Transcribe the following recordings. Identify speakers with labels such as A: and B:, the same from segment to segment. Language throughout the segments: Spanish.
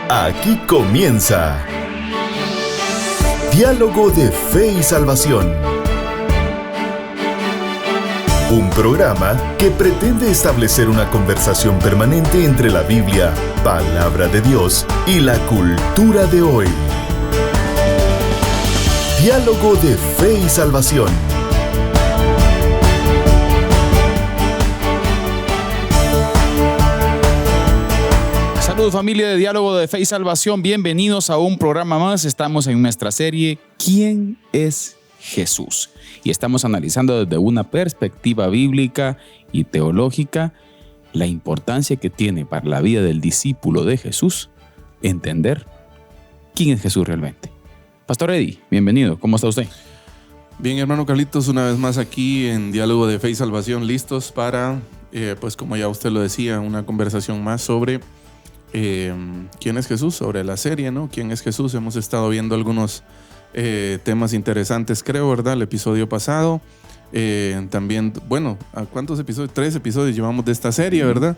A: Aquí comienza Diálogo de Fe y Salvación. Un programa que pretende establecer una conversación permanente entre la Biblia, palabra de Dios, y la cultura de hoy. Diálogo de Fe y Salvación.
B: Saludos familia de Diálogo de Fe y Salvación, bienvenidos a un programa más. Estamos en nuestra serie ¿Quién es Jesús? Y estamos analizando desde una perspectiva bíblica y teológica la importancia que tiene para la vida del discípulo de Jesús entender quién es Jesús realmente. Pastor Eddie, bienvenido, ¿cómo está usted?
C: Bien, hermano Carlitos, una vez más aquí en Diálogo de Fe y Salvación, listos para, pues como ya usted lo decía, una conversación más sobre quién es Jesús, sobre la serie, ¿no? ¿Quién es Jesús? Hemos estado viendo algunos temas interesantes, creo, ¿verdad? El episodio pasado. También, bueno, ¿a cuántos episodios? 3 episodios llevamos de esta serie, ¿verdad?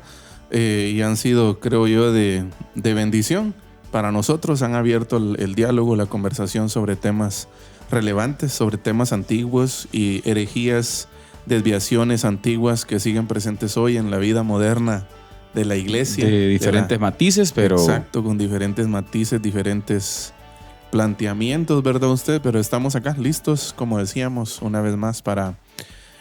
C: Y han sido, creo yo, de bendición para nosotros. Han abierto el diálogo, la conversación sobre temas relevantes, sobre temas antiguos y herejías, desviaciones antiguas que siguen presentes hoy en la vida moderna de la iglesia.
B: De diferentes matices, pero...
C: Exacto, con diferentes matices, diferentes planteamientos, ¿verdad usted? Pero estamos acá listos, como decíamos, una vez más para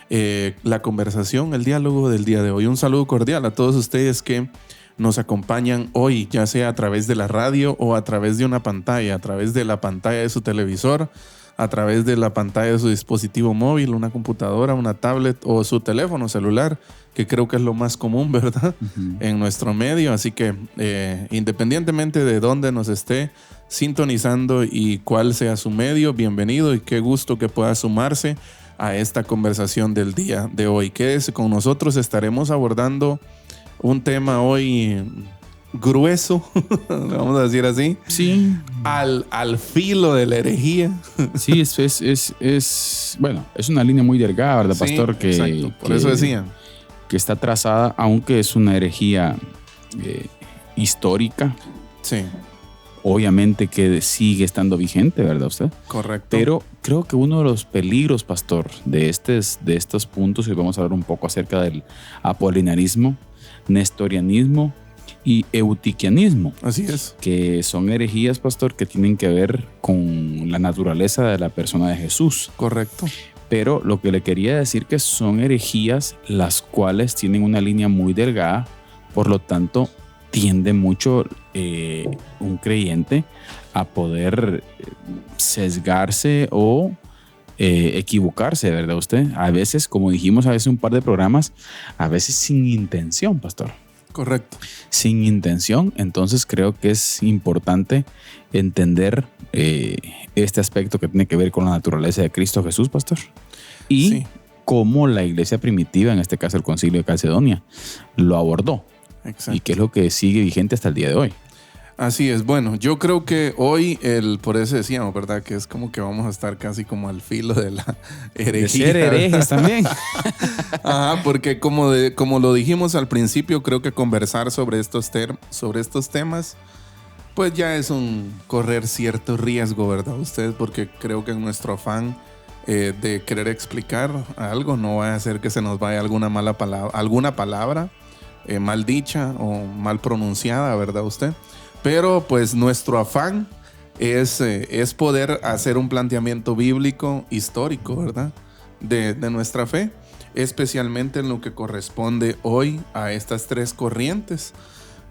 C: la conversación, el diálogo del día de hoy. Un saludo cordial a todos ustedes que nos acompañan hoy, ya sea a través de la radio o a través de una pantalla, a través de la pantalla de su televisor, a través de la pantalla de su dispositivo móvil, una computadora, una tablet o su teléfono celular, que creo que es lo más común, ¿verdad? En nuestro medio. Así que independientemente de dónde nos esté sintonizando y cuál sea su medio, bienvenido y qué gusto que pueda sumarse a esta conversación del día de hoy. Quédese con nosotros, estaremos abordando un tema hoy grueso, vamos a decir así.
B: Sí.
C: Al filo de la herejía.
B: Sí, bueno, es una línea muy delgada, ¿verdad, pastor?
C: Sí, exacto. Por eso decía.
B: Que está trazada, aunque es una herejía histórica.
C: Sí.
B: Obviamente que sigue estando vigente, ¿verdad usted?
C: Correcto.
B: Pero creo que uno de los peligros, pastor, de estos puntos, y vamos a hablar un poco acerca del apolinarismo, nestorianismo y eutiquianismo.
C: Así es.
B: Que son herejías, pastor, que tienen que ver con la naturaleza de la persona de Jesús.
C: Correcto.
B: Pero lo que le quería decir que son herejías las cuales tienen una línea muy delgada, por lo tanto tiende mucho un creyente a poder sesgarse o equivocarse, ¿verdad usted? A veces, como dijimos a veces un par de programas, a veces sin intención, pastor.
C: Correcto.
B: Sin intención, entonces creo que es importante entender este aspecto que tiene que ver con la naturaleza de Cristo Jesús, pastor. Y sí, cómo la iglesia primitiva, en este caso el Concilio de Calcedonia, lo abordó. Exacto. Y qué es lo que sigue vigente hasta el día de hoy.
C: Así es. Bueno, yo creo que hoy, por eso decíamos, ¿verdad? Que es como que vamos a estar casi como al filo de la herejía.
B: De ser herejes también.
C: Ajá, porque como lo dijimos al principio, creo que conversar sobre estos temas, pues ya es un correr cierto riesgo, ¿verdad? Usted, porque creo que en nuestro afán de querer explicar algo, no va a hacer que se nos vaya alguna palabra mal dicha o mal pronunciada, ¿verdad usted? Pero pues nuestro afán es poder hacer un planteamiento bíblico histórico, ¿verdad? De nuestra fe, especialmente en lo que corresponde hoy a estas 3 corrientes,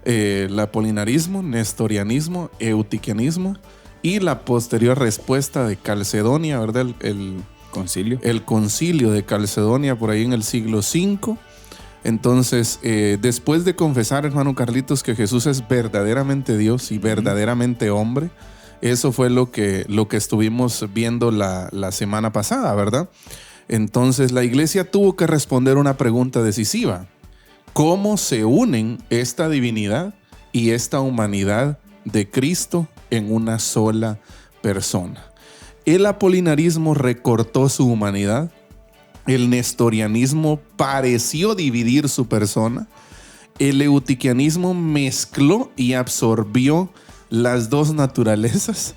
C: el apolinarismo, nestorianismo, eutiquianismo y la posterior respuesta de Calcedonia, ¿verdad? El concilio de Calcedonia por ahí en el siglo V. Entonces, después de confesar, hermano Carlitos, que Jesús es verdaderamente Dios y verdaderamente hombre, eso fue lo que estuvimos viendo la semana pasada, ¿verdad? Entonces, la iglesia tuvo que responder una pregunta decisiva. ¿Cómo se unen esta divinidad y esta humanidad de Cristo en una sola persona? El apolinarismo recortó su humanidad. El nestorianismo pareció dividir su persona. El eutiquianismo mezcló y absorbió las dos naturalezas.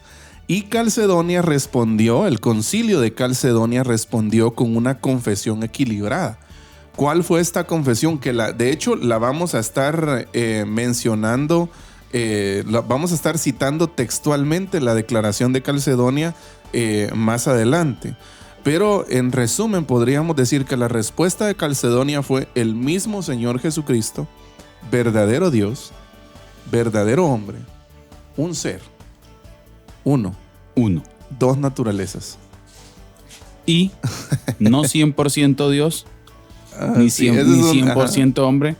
C: Y Calcedonia respondió, el concilio de Calcedonia respondió con una confesión equilibrada. ¿Cuál fue esta confesión? Que de hecho la vamos a estar mencionando, vamos a estar citando textualmente la declaración de Calcedonia más adelante. Pero en resumen podríamos decir que la respuesta de Calcedonia fue el mismo Señor Jesucristo, verdadero Dios, verdadero hombre, un ser, uno, dos naturalezas.
B: Y no 100% Dios, ni 100% hombre,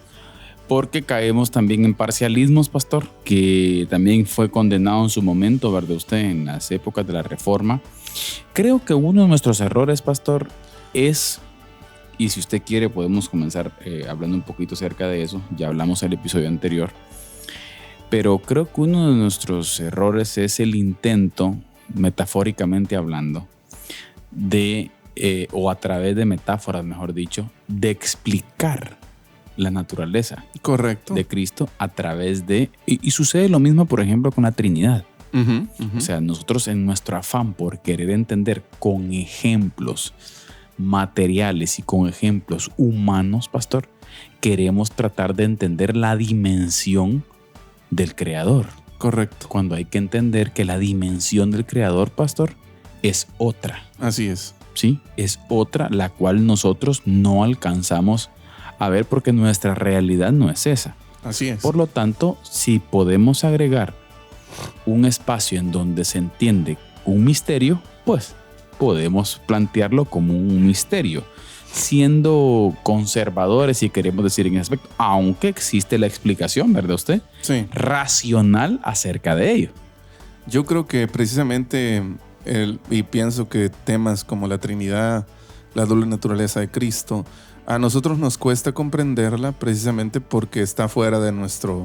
B: porque caemos también en parcialismos, pastor, que también fue condenado en su momento, ¿verdad? Usted en las épocas de la Reforma. Creo que uno de nuestros errores, pastor, es, y si usted quiere podemos comenzar hablando un poquito acerca de eso, ya hablamos en el episodio anterior, pero creo que uno de nuestros errores es el intento, metafóricamente hablando, de, o a través de metáforas, mejor dicho, de explicar la naturaleza de Cristo a través de... Y sucede lo mismo, por ejemplo, con la Trinidad. O sea, nosotros en nuestro afán por querer entender con ejemplos materiales y con ejemplos humanos, pastor, queremos tratar de entender la dimensión del Creador.
C: Correcto.
B: Cuando hay que entender que la dimensión del Creador, pastor, es otra.
C: Así es.
B: Sí, es otra, la cual nosotros no alcanzamos a ver porque nuestra realidad no es esa.
C: Así es.
B: Por lo tanto, si podemos agregar un espacio en donde se entiende un misterio, pues podemos plantearlo como un misterio, siendo conservadores, si queremos decir en ese aspecto, aunque existe la explicación, ¿verdad usted?
C: Sí.
B: Racional acerca de ello.
C: Yo creo que precisamente, y pienso que temas como la Trinidad, la doble naturaleza de Cristo, a nosotros nos cuesta comprenderla precisamente porque está fuera de nuestra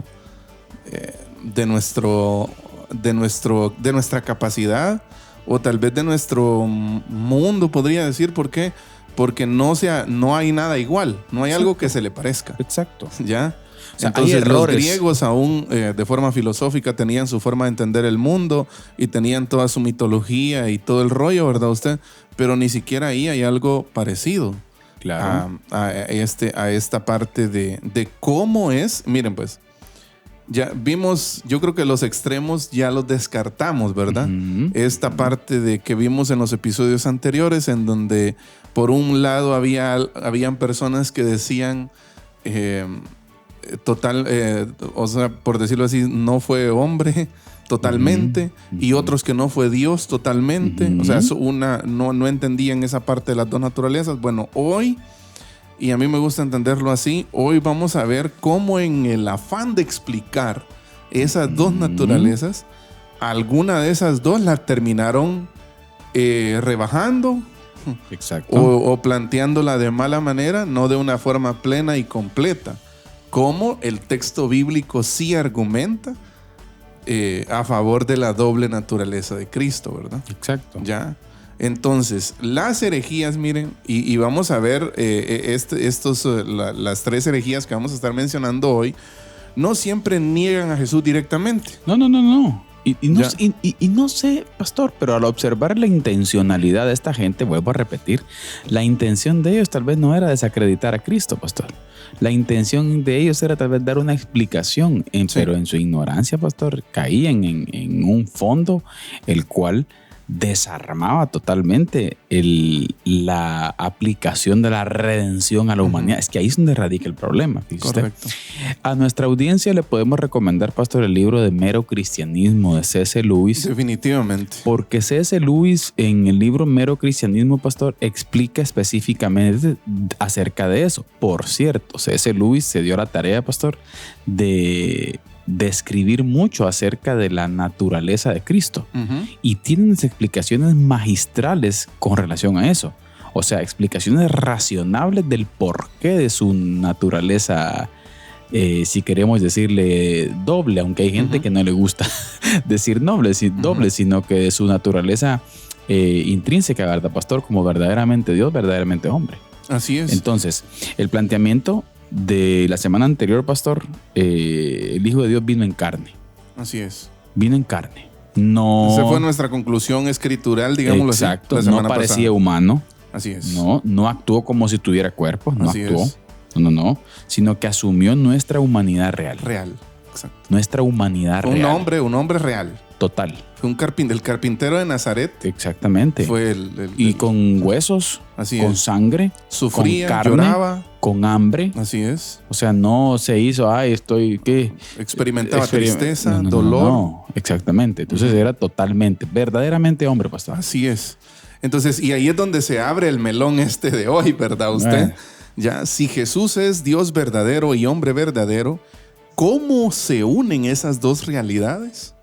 C: capacidad, o tal vez de nuestro mundo, podría decir. ¿Por qué? Porque no hay nada igual, no hay algo que se le parezca.
B: Exacto.
C: ¿Ya?
B: O sea,
C: entonces
B: hay errores.
C: Los griegos aún de forma filosófica tenían su forma de entender el mundo y tenían toda su mitología y todo el rollo, ¿verdad usted? Pero ni siquiera ahí hay algo parecido.
B: Claro.
C: A esta parte de cómo es. Miren, pues, ya vimos, yo creo que los extremos ya los descartamos, ¿verdad? Esta parte de que vimos en los episodios anteriores, en donde por un lado habían personas que decían o sea, por decirlo así, no fue hombre totalmente, y otros que no fue Dios totalmente. O sea, no entendían esa parte de las dos naturalezas. Bueno, hoy, y a mí me gusta entenderlo así, hoy vamos a ver cómo en el afán de explicar esas dos naturalezas, alguna de esas dos la terminaron rebajando.
B: Exacto.
C: O planteándola de mala manera, no de una forma plena y completa, como el texto bíblico sí argumenta a favor de la doble naturaleza de Cristo, ¿verdad?
B: Exacto.
C: ¿Ya? Entonces, las herejías, miren, y vamos a ver las tres herejías que vamos a estar mencionando hoy, no siempre niegan a Jesús directamente.
B: No. Y no sé, pastor, pero al observar la intencionalidad de esta gente, vuelvo a repetir, la intención de ellos tal vez no era desacreditar a Cristo, pastor. La intención de ellos era tal vez dar una explicación, pero en su ignorancia, pastor, caían en un fondo el cual desarmaba totalmente la aplicación de la redención a la humanidad. Es que ahí es donde radica el problema.
C: Correcto.
B: A nuestra audiencia le podemos recomendar, pastor, el libro de Mero Cristianismo de C.S. Lewis.
C: Definitivamente.
B: Porque C.S. Lewis en el libro Mero Cristianismo, pastor, explica específicamente acerca de eso. Por cierto, C.S. Lewis se dio la tarea, pastor, de escribir mucho acerca de la naturaleza de Cristo. Y tienen explicaciones magistrales con relación a eso. O sea, explicaciones razonables del porqué de su naturaleza, si queremos decirle doble, aunque hay gente que no le gusta decir doble, sino que de su naturaleza intrínseca, ¿verdad, pastor? Como verdaderamente Dios, verdaderamente hombre.
C: Así es.
B: Entonces, el planteamiento de la semana anterior, pastor, el Hijo de Dios vino en carne.
C: Así es.
B: vino en carne. No.
C: Esa fue nuestra conclusión escritural, digámoslo así.
B: Exacto, no parecía humano.
C: Así es.
B: No actuó como si tuviera cuerpo, no
C: Así
B: actuó.
C: es.
B: No, sino que asumió nuestra humanidad real.
C: Real, exacto.
B: Nuestra humanidad
C: Un
B: real.
C: hombre real.
B: Total.
C: Fue el carpintero de Nazaret.
B: Exactamente.
C: Fue
B: y con huesos,
C: Así
B: con
C: es.
B: sangre,
C: Sufría,
B: con carne,
C: lloraba.
B: con hambre.
C: Así es.
B: O sea, no se hizo, ¿qué?
C: Experimentaba tristeza, dolor.
B: No, exactamente. Entonces era totalmente, verdaderamente hombre, pastor.
C: Así es. Entonces, y ahí es donde se abre el melón de hoy, ¿verdad? Usted, ya, si Jesús es Dios verdadero y hombre verdadero, ¿cómo se unen esas dos realidades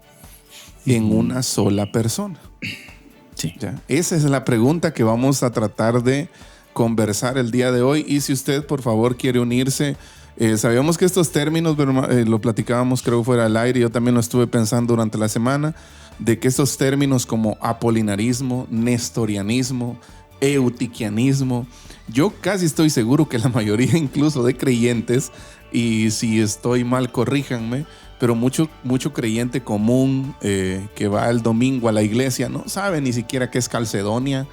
C: en una sola persona?
B: Sí.
C: ¿Ya? Esa es la pregunta que vamos a tratar de conversar el día de hoy. Y si usted, por favor, quiere unirse, sabíamos que estos términos, lo platicábamos creo fuera del aire, yo también lo estuve pensando durante la semana, de que estos términos como apolinarismo, nestorianismo, eutiquianismo, yo casi estoy seguro que la mayoría incluso de creyentes, y si estoy mal corríjanme, pero mucho creyente común que va el domingo a la iglesia no sabe ni siquiera qué es Calcedonia,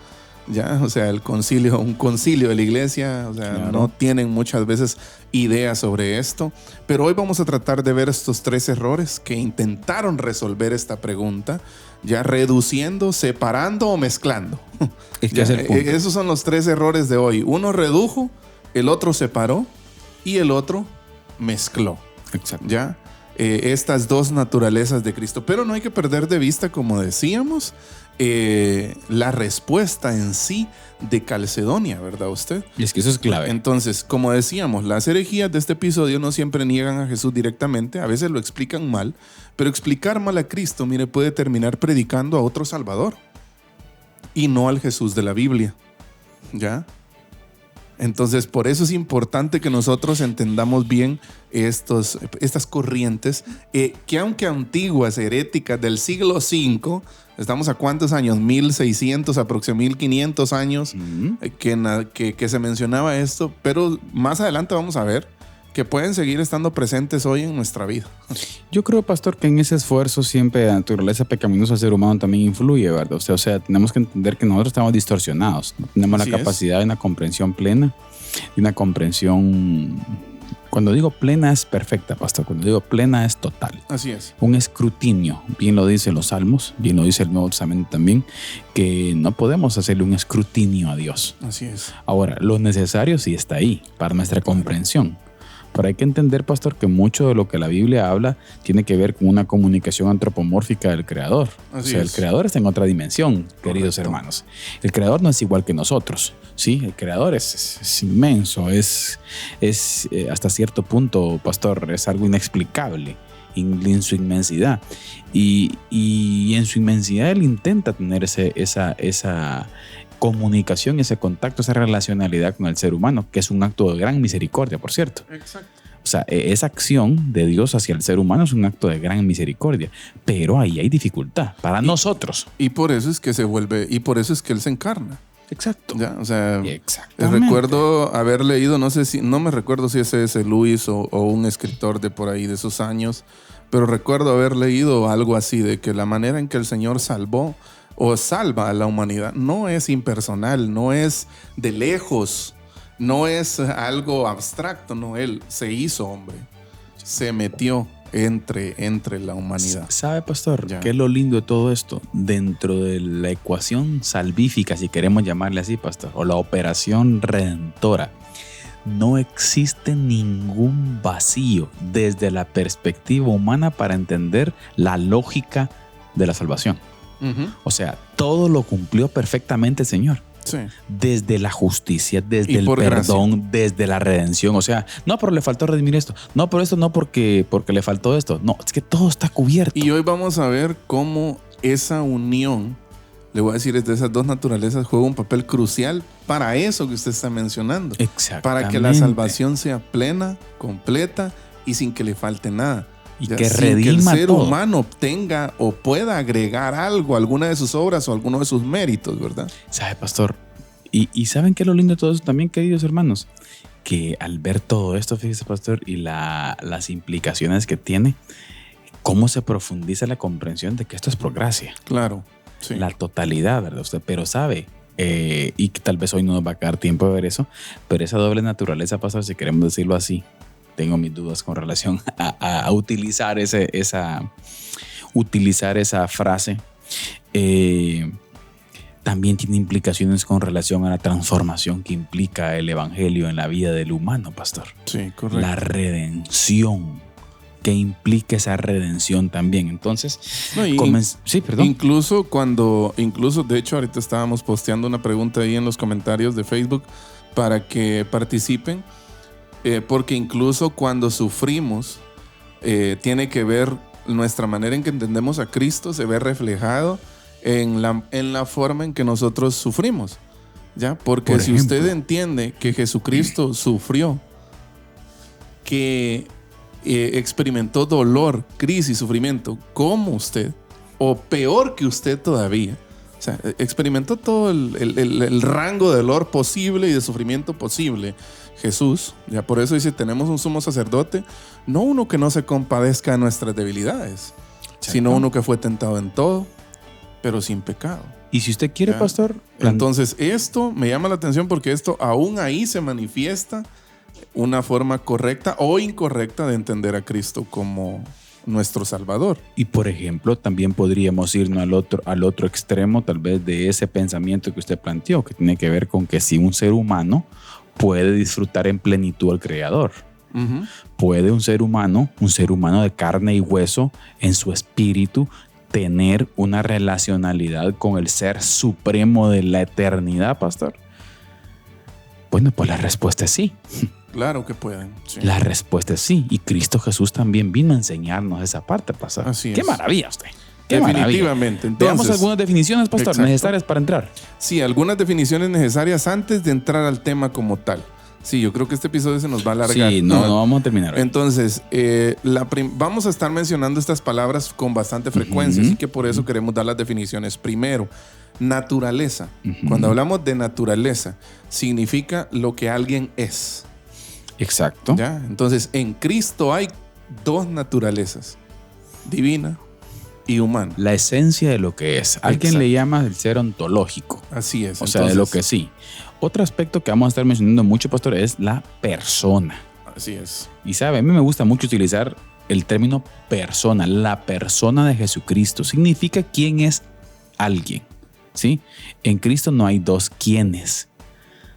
C: ya, o sea, un concilio de la iglesia, o sea,
B: claro.
C: No tienen muchas veces ideas sobre esto, pero hoy vamos a tratar de ver estos 3 errores que intentaron resolver esta pregunta, ya reduciendo, separando o mezclando.
B: Ya, es el punto.
C: Esos son los 3 errores de hoy. Uno redujo, el otro separó y el otro mezcló.
B: Exacto.
C: ¿Ya? Estas dos naturalezas de Cristo. Pero no hay que perder de vista, como decíamos, la respuesta en sí de Calcedonia, ¿verdad usted?
B: Y es que eso es clave.
C: Entonces, como decíamos, las herejías de este episodio no siempre niegan a Jesús directamente, a veces lo explican mal, pero explicar mal a Cristo, mire, puede terminar predicando a otro Salvador y no al Jesús de la Biblia, ¿ya? Entonces, por eso es importante que nosotros entendamos bien estas corrientes que aunque antiguas, heréticas del siglo V, estamos a cuántos años, 1600, aproximadamente 1500 años que se mencionaba esto, pero más adelante vamos a ver que pueden seguir estando presentes hoy en nuestra vida.
B: Yo creo, pastor, que en ese esfuerzo siempre la naturaleza pecaminosa del ser humano también influye, ¿verdad? O sea, tenemos que entender que nosotros estamos distorsionados, no tenemos la capacidad de una comprensión plena, de una comprensión, cuando digo plena es perfecta, pastor, cuando digo plena es total.
C: Así es.
B: Un escrutinio, bien lo dicen los Salmos, bien lo dice el Nuevo Testamento también, que no podemos hacerle un escrutinio a Dios.
C: Así es.
B: Ahora, lo necesario sí está ahí para nuestra comprensión. Pero hay que entender, pastor, que mucho de lo que la Biblia habla tiene que ver con una comunicación antropomórfica del Creador.
C: Así
B: el
C: es.
B: Creador está en otra dimensión, queridos
C: Correcto.
B: hermanos. El Creador no es igual que nosotros, ¿sí? El Creador es inmenso, es hasta cierto punto, pastor, es algo inexplicable en su inmensidad. Y en su inmensidad Él intenta tener esa comunicación, ese contacto, esa relacionalidad con el ser humano, que es un acto de gran misericordia, por cierto.
C: Exacto.
B: O sea, esa acción de Dios hacia el ser humano es un acto de gran misericordia, pero ahí hay dificultad para nosotros.
C: Y por eso es que se vuelve, y por eso es que Él se encarna.
B: Exacto.
C: ¿Ya? O sea,
B: Exactamente.
C: recuerdo haber leído, no me recuerdo si ese es Luis o un escritor de por ahí de esos años, pero recuerdo haber leído algo así de que la manera en que el Señor salvó o salva a la humanidad no es impersonal, no es de lejos, no es algo abstracto, no, Él se hizo hombre, se metió entre la humanidad.
B: ¿Sabe, pastor,
C: Ya.
B: qué es lo lindo de todo esto? Dentro de la ecuación salvífica, si queremos llamarle así, pastor, o la operación redentora, no existe ningún vacío desde la perspectiva humana para entender la lógica de la salvación.
C: Ujú.
B: O sea, todo lo cumplió perfectamente el Señor.
C: Sí.
B: Desde la justicia, desde
C: Y
B: el
C: por
B: perdón, desde la redención. O sea, no, pero le faltó redimir esto. No, pero esto no porque le faltó esto. No, es que todo está cubierto.
C: Y hoy vamos a ver cómo esa unión, le voy a decir, de esas dos naturalezas juega un papel crucial para eso que usted está mencionando.
B: Exactamente.
C: Para que la salvación sea plena, completa y sin que le falte nada.
B: Y
C: Ya,
B: que
C: sin
B: redima
C: que el ser
B: todo.
C: humano obtenga o pueda agregar algo, alguna de sus obras o alguno de sus méritos, ¿verdad?
B: ¿Sabe, pastor? Y ¿saben qué es lo lindo de todo eso también, queridos hermanos? Que al ver todo esto, fíjese, pastor, y las implicaciones que tiene, cómo se profundiza la comprensión de que esto es por gracia.
C: Claro. Sí.
B: La totalidad, ¿verdad? Usted, pero sabe, y que tal vez hoy no nos va a quedar tiempo de ver eso, pero esa doble naturaleza, pastor, si queremos decirlo así, tengo mis dudas con relación a utilizar esa frase. También tiene implicaciones con relación a la transformación que implica el evangelio en la vida del humano, pastor.
C: Sí, correcto.
B: La redención, que implica esa redención también. Entonces,
C: No,
B: sí, perdón.
C: Incluso, de hecho, ahorita estábamos posteando una pregunta ahí en los comentarios de Facebook para que participen, porque incluso cuando sufrimos, tiene que ver nuestra manera en que entendemos a Cristo, se ve reflejado en la forma en que nosotros sufrimos, ¿ya? Porque
B: Por
C: si
B: ejemplo,
C: usted entiende que Jesucristo sufrió, que experimentó dolor, crisis, sufrimiento, como usted, o peor que usted todavía, o sea, experimentó todo el rango de dolor posible y de sufrimiento posible, Jesús, ya por eso dice, tenemos un sumo sacerdote, no uno que no se compadezca de nuestras debilidades, sino uno que fue tentado en todo, pero sin pecado.
B: Y si usted quiere,
C: ¿ya?
B: pastor,
C: Entonces esto me llama la atención porque esto aún ahí se manifiesta una forma correcta o incorrecta de entender a Cristo como nuestro Salvador.
B: y por ejemplo, también podríamos irnos al otro extremo, tal vez, de ese pensamiento que usted planteó, que tiene que ver con que si un ser humano puede disfrutar en plenitud al Creador.
C: Uh-huh.
B: Puede un ser humano de carne y hueso, en su espíritu, tener una relacionalidad con el ser supremo de la eternidad, pastor. Bueno, pues la respuesta es sí.
C: Claro que pueden. Sí.
B: La respuesta es sí. Y Cristo Jesús también vino a enseñarnos esa parte, pastor.
C: Así
B: Qué
C: es.
B: maravilla usted. Qué
C: Definitivamente.
B: maravilla. Veamos algunas definiciones, pastor,
C: exacto.
B: necesarias para entrar.
C: Sí, algunas definiciones necesarias antes de entrar al tema como tal. Sí, yo creo que este episodio se nos va a alargar.
B: Sí, no vamos a terminar hoy.
C: Entonces, vamos a estar mencionando estas palabras con bastante frecuencia, así que por eso queremos dar las definiciones. Primero, naturaleza. Cuando hablamos de naturaleza, significa lo que alguien es.
B: Exacto.
C: ¿Ya? Entonces, en Cristo hay dos naturalezas, divina y humana.
B: La esencia de lo que es. Alguien
C: Exacto.
B: le llama el ser ontológico.
C: Así es.
B: O sea, de lo que sí. Otro aspecto que vamos a estar mencionando mucho, pastor, es la persona.
C: Así es.
B: Y sabe, a mí me gusta mucho utilizar el término persona. La persona de Jesucristo significa quién es alguien. ¿Sí? En Cristo no hay dos quiénes.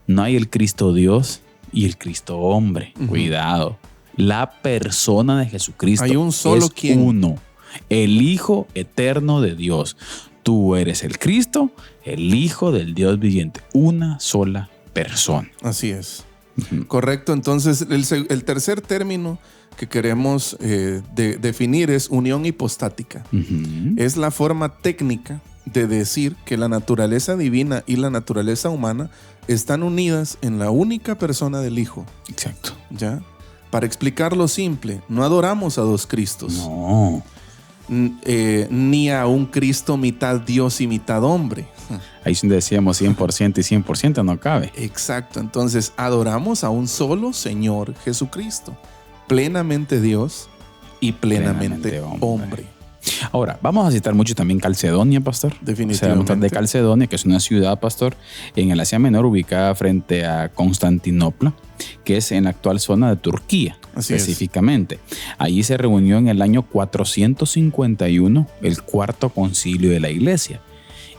B: No hay el Cristo Dios y el Cristo hombre.
C: Uh-huh.
B: Cuidado. La persona de Jesucristo
C: Hay un solo
B: es
C: quién.
B: uno. El Hijo eterno de Dios. Tú eres el Cristo, el Hijo del Dios viviente. Una sola persona.
C: Así es.
B: Uh-huh.
C: Correcto. Entonces, el tercer término que queremos definir es unión hipostática.
B: Uh-huh.
C: Es la forma técnica de decir que la naturaleza divina y la naturaleza humana están unidas en la única persona del Hijo.
B: Exacto.
C: ¿Ya? Para explicarlo simple, no adoramos a dos Cristos.
B: No.
C: Ni a un Cristo mitad Dios y mitad hombre.
B: Ahí sí decíamos 100% y 100% no cabe.
C: Exacto. Entonces, adoramos a un solo Señor Jesucristo, plenamente Dios y plenamente hombre.
B: Ahora, vamos a citar mucho también Calcedonia, pastor.
C: Definitivamente.
B: O sea, de Calcedonia, que es una ciudad, pastor, en el Asia Menor, ubicada frente a Constantinopla, que es en la actual zona de Turquía,
C: Así
B: específicamente. Allí se reunió en el año 451 el cuarto concilio de la iglesia.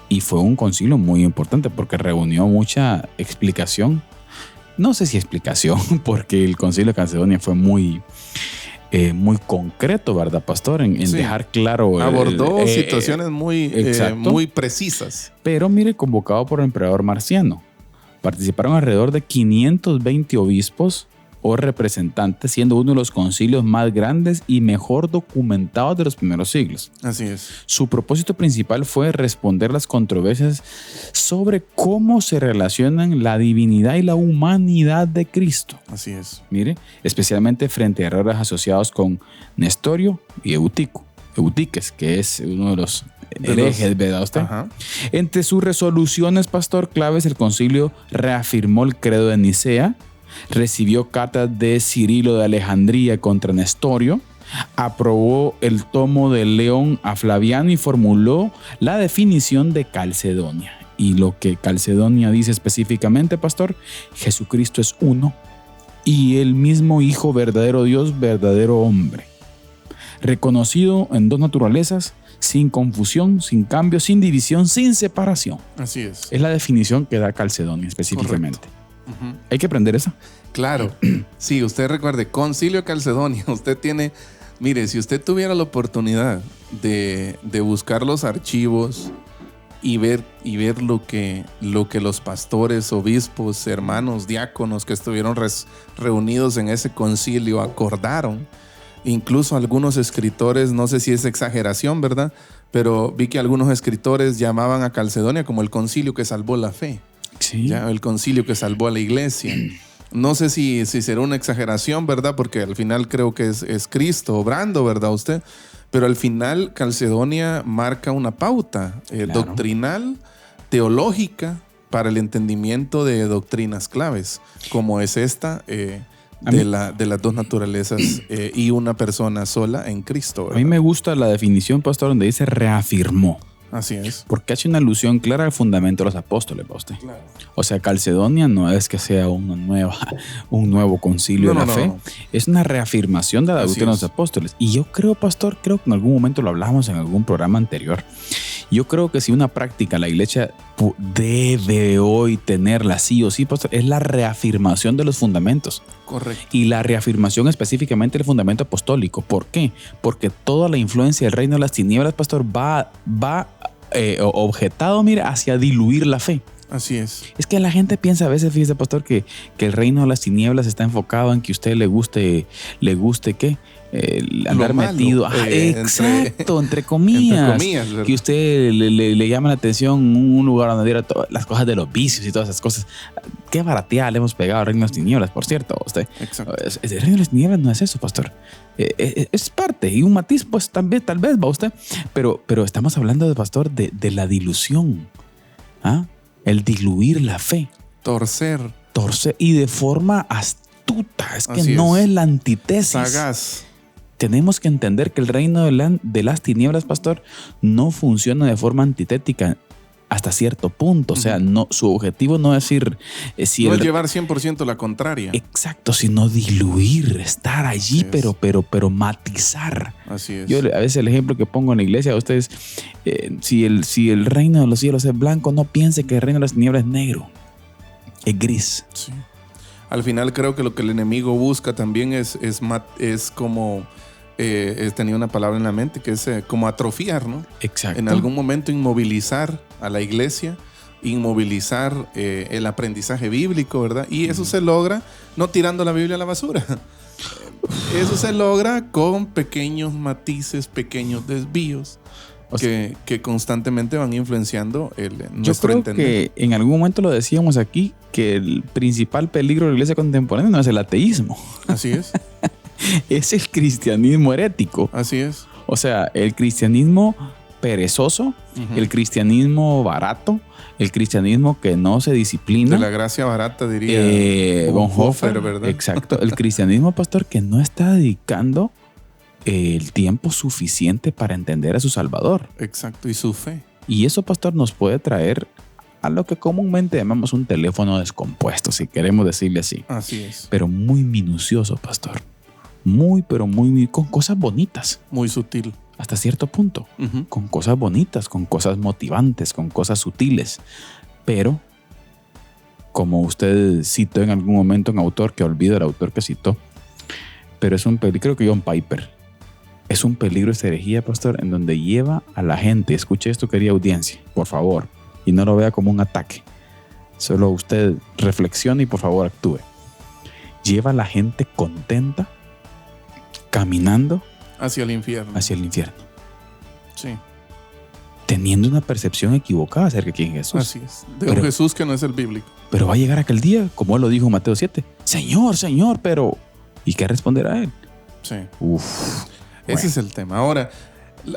B: Y fue un concilio muy importante porque reunió mucha explicación. No sé si explicación, porque el concilio de Calcedonia fue muy concreto, ¿verdad, pastor? En
C: Sí.
B: dejar claro.
C: Abordó situaciones
B: exacto.
C: muy precisas.
B: Pero mire, convocado por el emperador Marciano. Participaron alrededor de 520 obispos o representantes, siendo uno de los concilios más grandes y mejor documentados de los primeros siglos.
C: Así es.
B: Su propósito principal fue responder las controversias sobre cómo se relacionan la divinidad y la humanidad de Cristo.
C: Así es.
B: Mire, especialmente frente a errores asociados con Nestorio y Eutiques, que es uno de los herejes, ¿verdad usted?
C: Ajá.
B: Entre sus resoluciones, pastor, claves, el concilio reafirmó el credo de Nicea, recibió cartas de Cirilo de Alejandría contra Nestorio, aprobó el tomo de León a Flaviano y formuló la definición de Calcedonia. Y lo que Calcedonia dice específicamente, pastor, Jesucristo es uno y el mismo Hijo, verdadero Dios, verdadero hombre, reconocido en dos naturalezas, sin confusión, sin cambio, sin división, sin separación.
C: Así es.
B: Es la definición que da Calcedonia específicamente.
C: Uh-huh.
B: Hay que aprender eso.
C: Claro. Sí, usted recuerde, Concilio de Calcedonia, usted tiene, mire, si usted tuviera la oportunidad de buscar los archivos y ver lo que los pastores, obispos, hermanos, diáconos que estuvieron reunidos en ese concilio acordaron, incluso algunos escritores, no sé si es exageración, ¿verdad? Pero vi que algunos escritores llamaban a Calcedonia como el concilio que salvó la fe.
B: Sí.
C: ¿Ya? El concilio que salvó a la iglesia. No sé si será una exageración, ¿verdad? Porque al final creo que es Cristo obrando, ¿verdad usted? Pero al final Calcedonia marca una pauta
B: Claro.
C: doctrinal, teológica, para el entendimiento de doctrinas claves, como es esta de las dos naturalezas y una persona sola en Cristo, ¿verdad?
B: A mí me gusta la definición, pastor, donde dice reafirmó.
C: Así es.
B: Porque hace una alusión clara al fundamento de los apóstoles, ¿va usted?
C: Claro.
B: O sea, Calcedonia no es que sea un nuevo concilio de la fe.
C: No.
B: Es una reafirmación de la
C: Así
B: doctrina de los
C: es.
B: apóstoles. Y yo creo, pastor, creo que en algún momento lo hablamos en algún programa anterior. Yo creo que si una práctica la iglesia debe hoy tenerla sí o sí, pastor, es la reafirmación de los fundamentos.
C: Correcto.
B: Y la reafirmación específicamente del fundamento apostólico. ¿Por qué? Porque toda la influencia del reino de las tinieblas, pastor, va objetado, mira, hacia diluir la fe.
C: Así es.
B: Es que la gente piensa a veces, fíjese, pastor, que el reino de las tinieblas está enfocado en que a usted le guste ¿qué? Andar
C: malo,
B: metido. Exacto, entre comillas.
C: Entre comillas, ¿verdad?
B: Que usted le llama la atención un lugar donde diera todas las cosas de los vicios y todas esas cosas. Qué barateada le hemos pegado al reino de las tinieblas, por cierto. Usted.
C: Exacto.
B: El reino de las tinieblas no es eso, pastor. Es parte y un matiz, pues tal vez va usted. Pero estamos hablando, de pastor, de la dilución. ¿Ah? El diluir la fe.
C: Torcer.
B: Y de forma astuta. Es que
C: Así
B: no
C: es.
B: es la antítesis.
C: Sagaz.
B: Tenemos que entender que el reino de las tinieblas, pastor, no funciona de forma antitética hasta cierto punto. O sea, no, su objetivo no es ir...
C: No es llevar 100% la contraria.
B: Exacto, sino diluir, estar allí,
C: Así es.
B: pero matizar.
C: Así es.
B: Yo a veces el ejemplo que pongo en la iglesia a ustedes, si el reino de los cielos es blanco, no piense que el reino de las tinieblas es negro, es gris.
C: Sí. Al final creo que lo que el enemigo busca también es como... tenía una palabra en la mente que es como atrofiar, ¿no?
B: Exacto.
C: En algún momento inmovilizar a la iglesia, inmovilizar el aprendizaje bíblico, ¿verdad? Y eso se logra no tirando la Biblia a la basura. Eso se logra con pequeños matices, pequeños desvíos que constantemente van influenciando
B: Yo creo
C: entender.
B: que en algún momento lo decíamos aquí, que el principal peligro de la iglesia contemporánea no es el ateísmo,
C: Así es,
B: es el cristianismo herético.
C: así es.
B: O sea, el cristianismo perezoso,
C: Ujú.
B: el cristianismo barato, el cristianismo que no se disciplina.
C: De la gracia barata, diría
B: Bonhoeffer,
C: ¿verdad?
B: Exacto. El cristianismo, pastor, que no está dedicando el tiempo suficiente para entender a su Salvador.
C: Exacto, y su fe.
B: Y eso, pastor, nos puede traer a lo que comúnmente llamamos un teléfono descompuesto, si queremos decirle así.
C: Así es.
B: Pero muy minucioso, pastor. Muy, pero muy, con cosas bonitas,
C: Muy sutil.
B: hasta cierto punto.
C: Ujú.
B: Con cosas bonitas, con cosas motivantes, con cosas sutiles. Pero, como usted citó en algún momento un autor, que olvido el autor que citó, pero es un peligro, creo que John Piper, es un peligro esta herejía, pastor, en donde lleva a la gente, escuche esto, querida audiencia, por favor, y no lo vea como un ataque. Solo usted reflexione y por favor actúe. Lleva a la gente contenta, caminando
C: Hacia el infierno.
B: hacia el infierno,
C: Sí,
B: teniendo una percepción equivocada acerca de quién es Jesús.
C: así es. De
B: Pero-
C: un Jesús que no es el bíblico.
B: Pero va a llegar aquel día, como él lo dijo en Mateo 7. Señor, Señor, pero... ¿Y qué responderá él?
C: Sí.
B: Uf.
C: Ese es el tema. Ahora,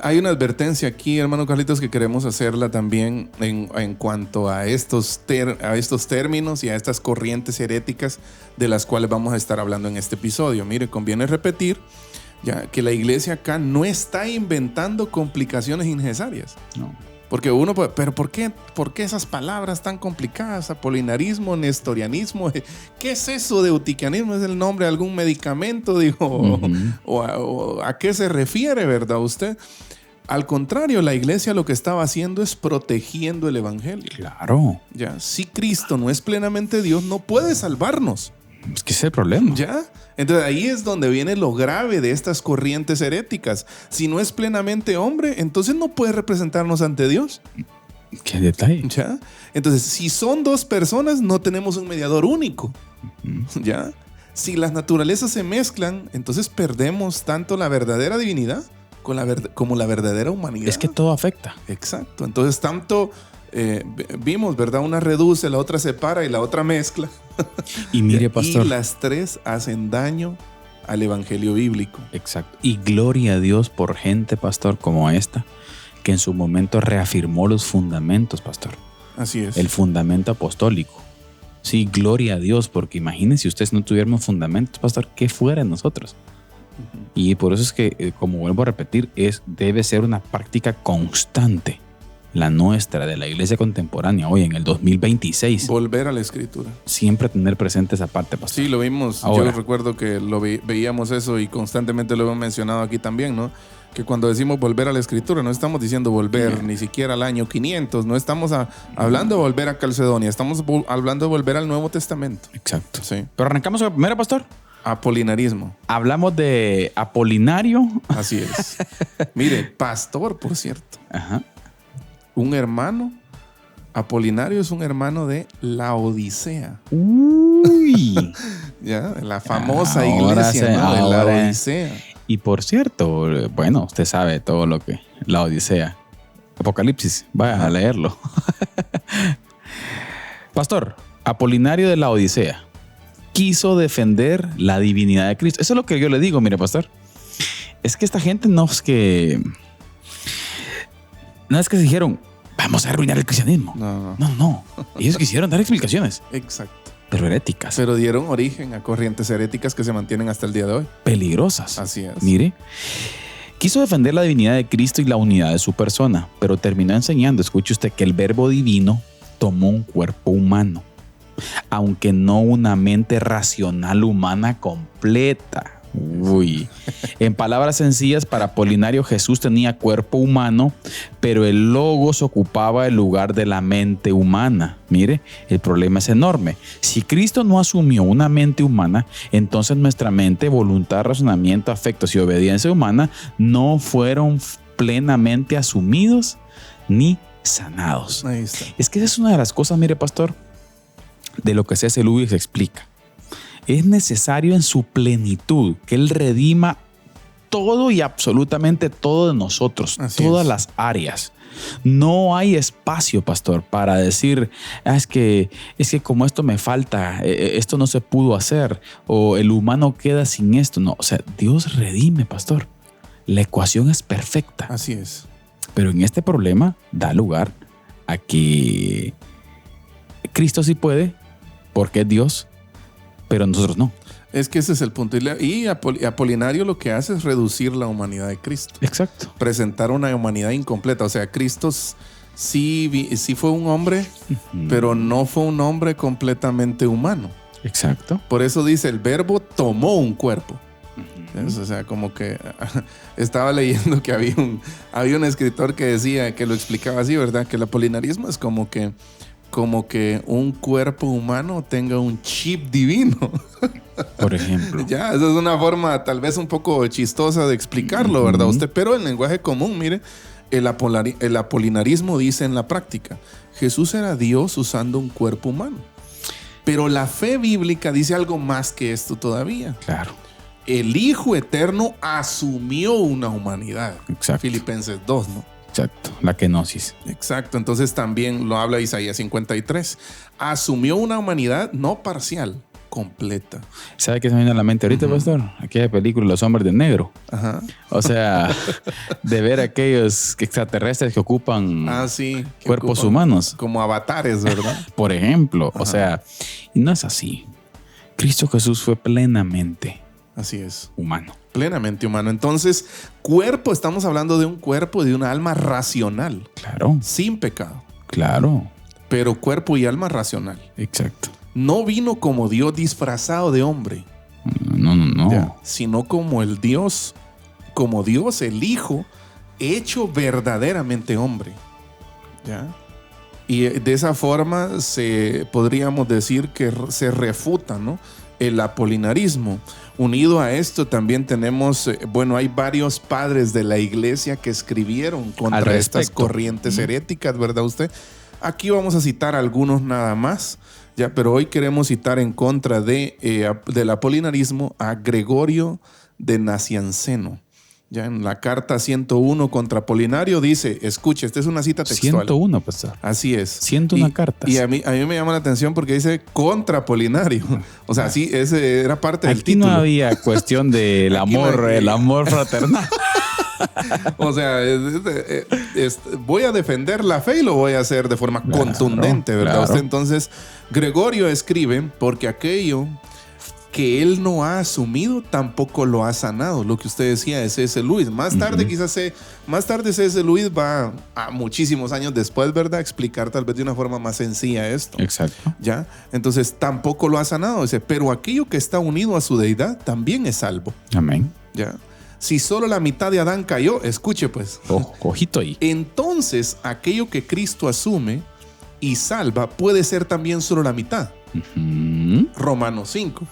C: hay una advertencia aquí, hermano Carlitos, que queremos hacerla también en cuanto a estos términos y a estas corrientes heréticas de las cuales vamos a estar hablando en este episodio. Mire, conviene repetir Ya, que la iglesia acá no está inventando complicaciones innecesarias.
B: No.
C: Porque uno puede, pero ¿por qué esas palabras tan complicadas? Apolinarismo, nestorianismo. ¿Qué es eso de eutiquianismo? ¿Es el nombre de algún medicamento? Digo, o ¿a qué se refiere, verdad usted? Al contrario, la iglesia lo que estaba haciendo es protegiendo el evangelio.
B: Claro.
C: Ya, si Cristo no es plenamente Dios, no puede salvarnos.
B: Es que ese es el problema.
C: ¿Ya? Entonces ahí es donde viene lo grave de estas corrientes heréticas. Si no es plenamente hombre, entonces no puede representarnos ante Dios.
B: Qué detalle.
C: ¿Ya? Entonces, si son dos personas, no tenemos un mediador único. ¿Ya? Si las naturalezas se mezclan, entonces perdemos tanto la verdadera divinidad como la verdadera humanidad.
B: Es que todo afecta.
C: Exacto. Entonces, tanto vimos, ¿verdad? Una reduce, la otra separa y la otra mezcla.
B: Y mire, pastor.
C: Y las tres hacen daño al evangelio bíblico.
B: Exacto. Y gloria a Dios por gente, pastor, como esta, que en su momento reafirmó los fundamentos, pastor.
C: Así es.
B: El fundamento apostólico. Sí, gloria a Dios, porque imagínense si ustedes no tuviéramos fundamentos, pastor, ¿qué fuera de nosotros? Y por eso es que, como vuelvo a repetir, debe ser una práctica constante, la nuestra, de la iglesia contemporánea, hoy en el 2026.
C: Volver a la escritura.
B: Siempre tener presente esa parte, pastor.
C: Sí, lo vimos.
B: Ahora,
C: yo recuerdo que veíamos eso y constantemente lo hemos mencionado aquí también, ¿no? Que cuando decimos volver a la escritura, no estamos diciendo volver ni siquiera al año 500, no estamos hablando de volver a Calcedonia, estamos hablando de volver al Nuevo Testamento.
B: Exacto.
C: Sí.
B: Pero arrancamos con la primera, pastor.
C: Apolinarismo.
B: Hablamos de Apolinario.
C: Así es. Mire, pastor, por cierto.
B: Ajá.
C: Un hermano, Apolinario es un hermano de Laodicea.
B: Uy.
C: Ya, la famosa
B: Ahora
C: iglesia, ¿no? De Laodicea.
B: Y por cierto, bueno, usted sabe todo lo que la Odisea. Apocalipsis, vaya a leerlo. Pastor, Apolinario de la Odisea quiso defender la divinidad de Cristo. Eso es lo que yo le digo, mire, pastor. Es que esta gente no es que se dijeron, vamos a arruinar el cristianismo. No. Ellos quisieron dar explicaciones.
C: Exacto.
B: Pero heréticas.
C: Pero dieron origen a corrientes heréticas que se mantienen hasta el día de hoy.
B: Peligrosas.
C: Así es.
B: Mire, quiso defender la divinidad de Cristo y la unidad de su persona, pero terminó enseñando, escuche usted, que el verbo divino tomó un cuerpo humano, aunque no una mente racional humana completa. Uy. En palabras sencillas, para Apolinario, Jesús tenía cuerpo humano, pero el logos ocupaba el lugar de la mente humana. Mire, el problema es enorme. Si Cristo no asumió una mente humana, entonces nuestra mente, voluntad, razonamiento, afectos y obediencia humana no fueron plenamente asumidos ni sanados.
C: Ahí está.
B: Es que esa es una de las cosas, mire, pastor, de lo que C.S. Lewis explica. Es necesario en su plenitud que Él redima todo y absolutamente todo de nosotros,
C: Así
B: todas
C: es.
B: las áreas. No hay espacio, pastor, para decir, es que como esto me falta, esto no se pudo hacer, o el humano queda sin esto. No, o sea, Dios redime, pastor. La ecuación es perfecta.
C: Así es.
B: Pero en este problema da lugar a que Cristo sí puede, porque es Dios, pero nosotros no.
C: Es que ese es el punto. Y Apolinario lo que hace es reducir la humanidad de Cristo.
B: Exacto.
C: Presentar una humanidad incompleta. O sea, Cristo sí fue un hombre, pero no fue un hombre completamente humano.
B: Exacto.
C: Por eso dice, el verbo tomó un cuerpo. O sea, como que estaba leyendo que había un escritor que decía, que lo explicaba así, ¿verdad? Que el apolinarismo es como que un cuerpo humano tenga un chip divino.
B: Por ejemplo.
C: Ya, esa es una forma tal vez un poco chistosa de explicarlo, ¿verdad? Usted, pero en lenguaje común, mire, el apolinarismo dice en la práctica, Jesús era Dios usando un cuerpo humano. Pero la fe bíblica dice algo más que esto todavía.
B: Claro.
C: El Hijo Eterno asumió una humanidad.
B: Exacto.
C: Filipenses 2, ¿no?
B: Exacto, la kenosis.
C: Exacto, entonces también lo habla Isaías 53. Asumió una humanidad no parcial, completa.
B: ¿Sabe qué se me viene a la mente ahorita, pastor? Aquella película Los Hombres de Negro.
C: Ajá.
B: O sea, de ver aquellos extraterrestres que ocupan
C: Sí, que
B: cuerpos
C: ocupan
B: humanos.
C: como avatares, ¿verdad?
B: Por ejemplo.
C: Ajá.
B: O sea, y no es así. Cristo Jesús fue plenamente
C: Así es.
B: humano.
C: Plenamente humano. Entonces, cuerpo, estamos hablando de un cuerpo y de una alma racional.
B: Claro.
C: Sin pecado.
B: Claro.
C: Pero cuerpo y alma racional.
B: Exacto.
C: No vino como Dios disfrazado de hombre.
B: No.
C: Ya, sino como Dios, el Hijo, hecho verdaderamente hombre. ¿Ya? Y de esa forma podríamos decir que se refuta, ¿no?, el apolinarismo. Unido a esto también tenemos, hay varios padres de la iglesia que escribieron contra estas corrientes heréticas, ¿verdad usted? Aquí vamos a citar algunos nada más, ya, pero hoy queremos citar en contra del apolinarismo a Gregorio de Nacianceno. Ya en la carta 101 contra Apolinario dice, escuche, esta es una cita textual.
B: 101, pastor.
C: Así es.
B: 101 cartas.
C: Y a mí me llama la atención porque dice contra Apolinario. O sea, sí, ese era parte del título.
B: Aquí no había cuestión del amor, el amor fraternal.
C: O sea, voy a defender la fe y lo voy a hacer de forma contundente, ¿verdad?
B: Claro.
C: Usted, entonces, Gregorio escribe, porque aquello que él no ha asumido tampoco lo ha sanado. Lo que usted decía de C.S. Lewis. Más tarde C.S. Lewis va a muchísimos años después, ¿verdad?, explicar tal vez de una forma más sencilla esto.
B: Exacto.
C: ¿Ya? Entonces tampoco lo ha sanado. Dice, pero aquello que está unido a su deidad también es salvo.
B: Amén.
C: ¿Ya? Si solo la mitad de Adán cayó, escuche pues.
B: Ojito ahí.
C: Entonces aquello que Cristo asume y salva puede ser también solo la mitad. Romanos 5.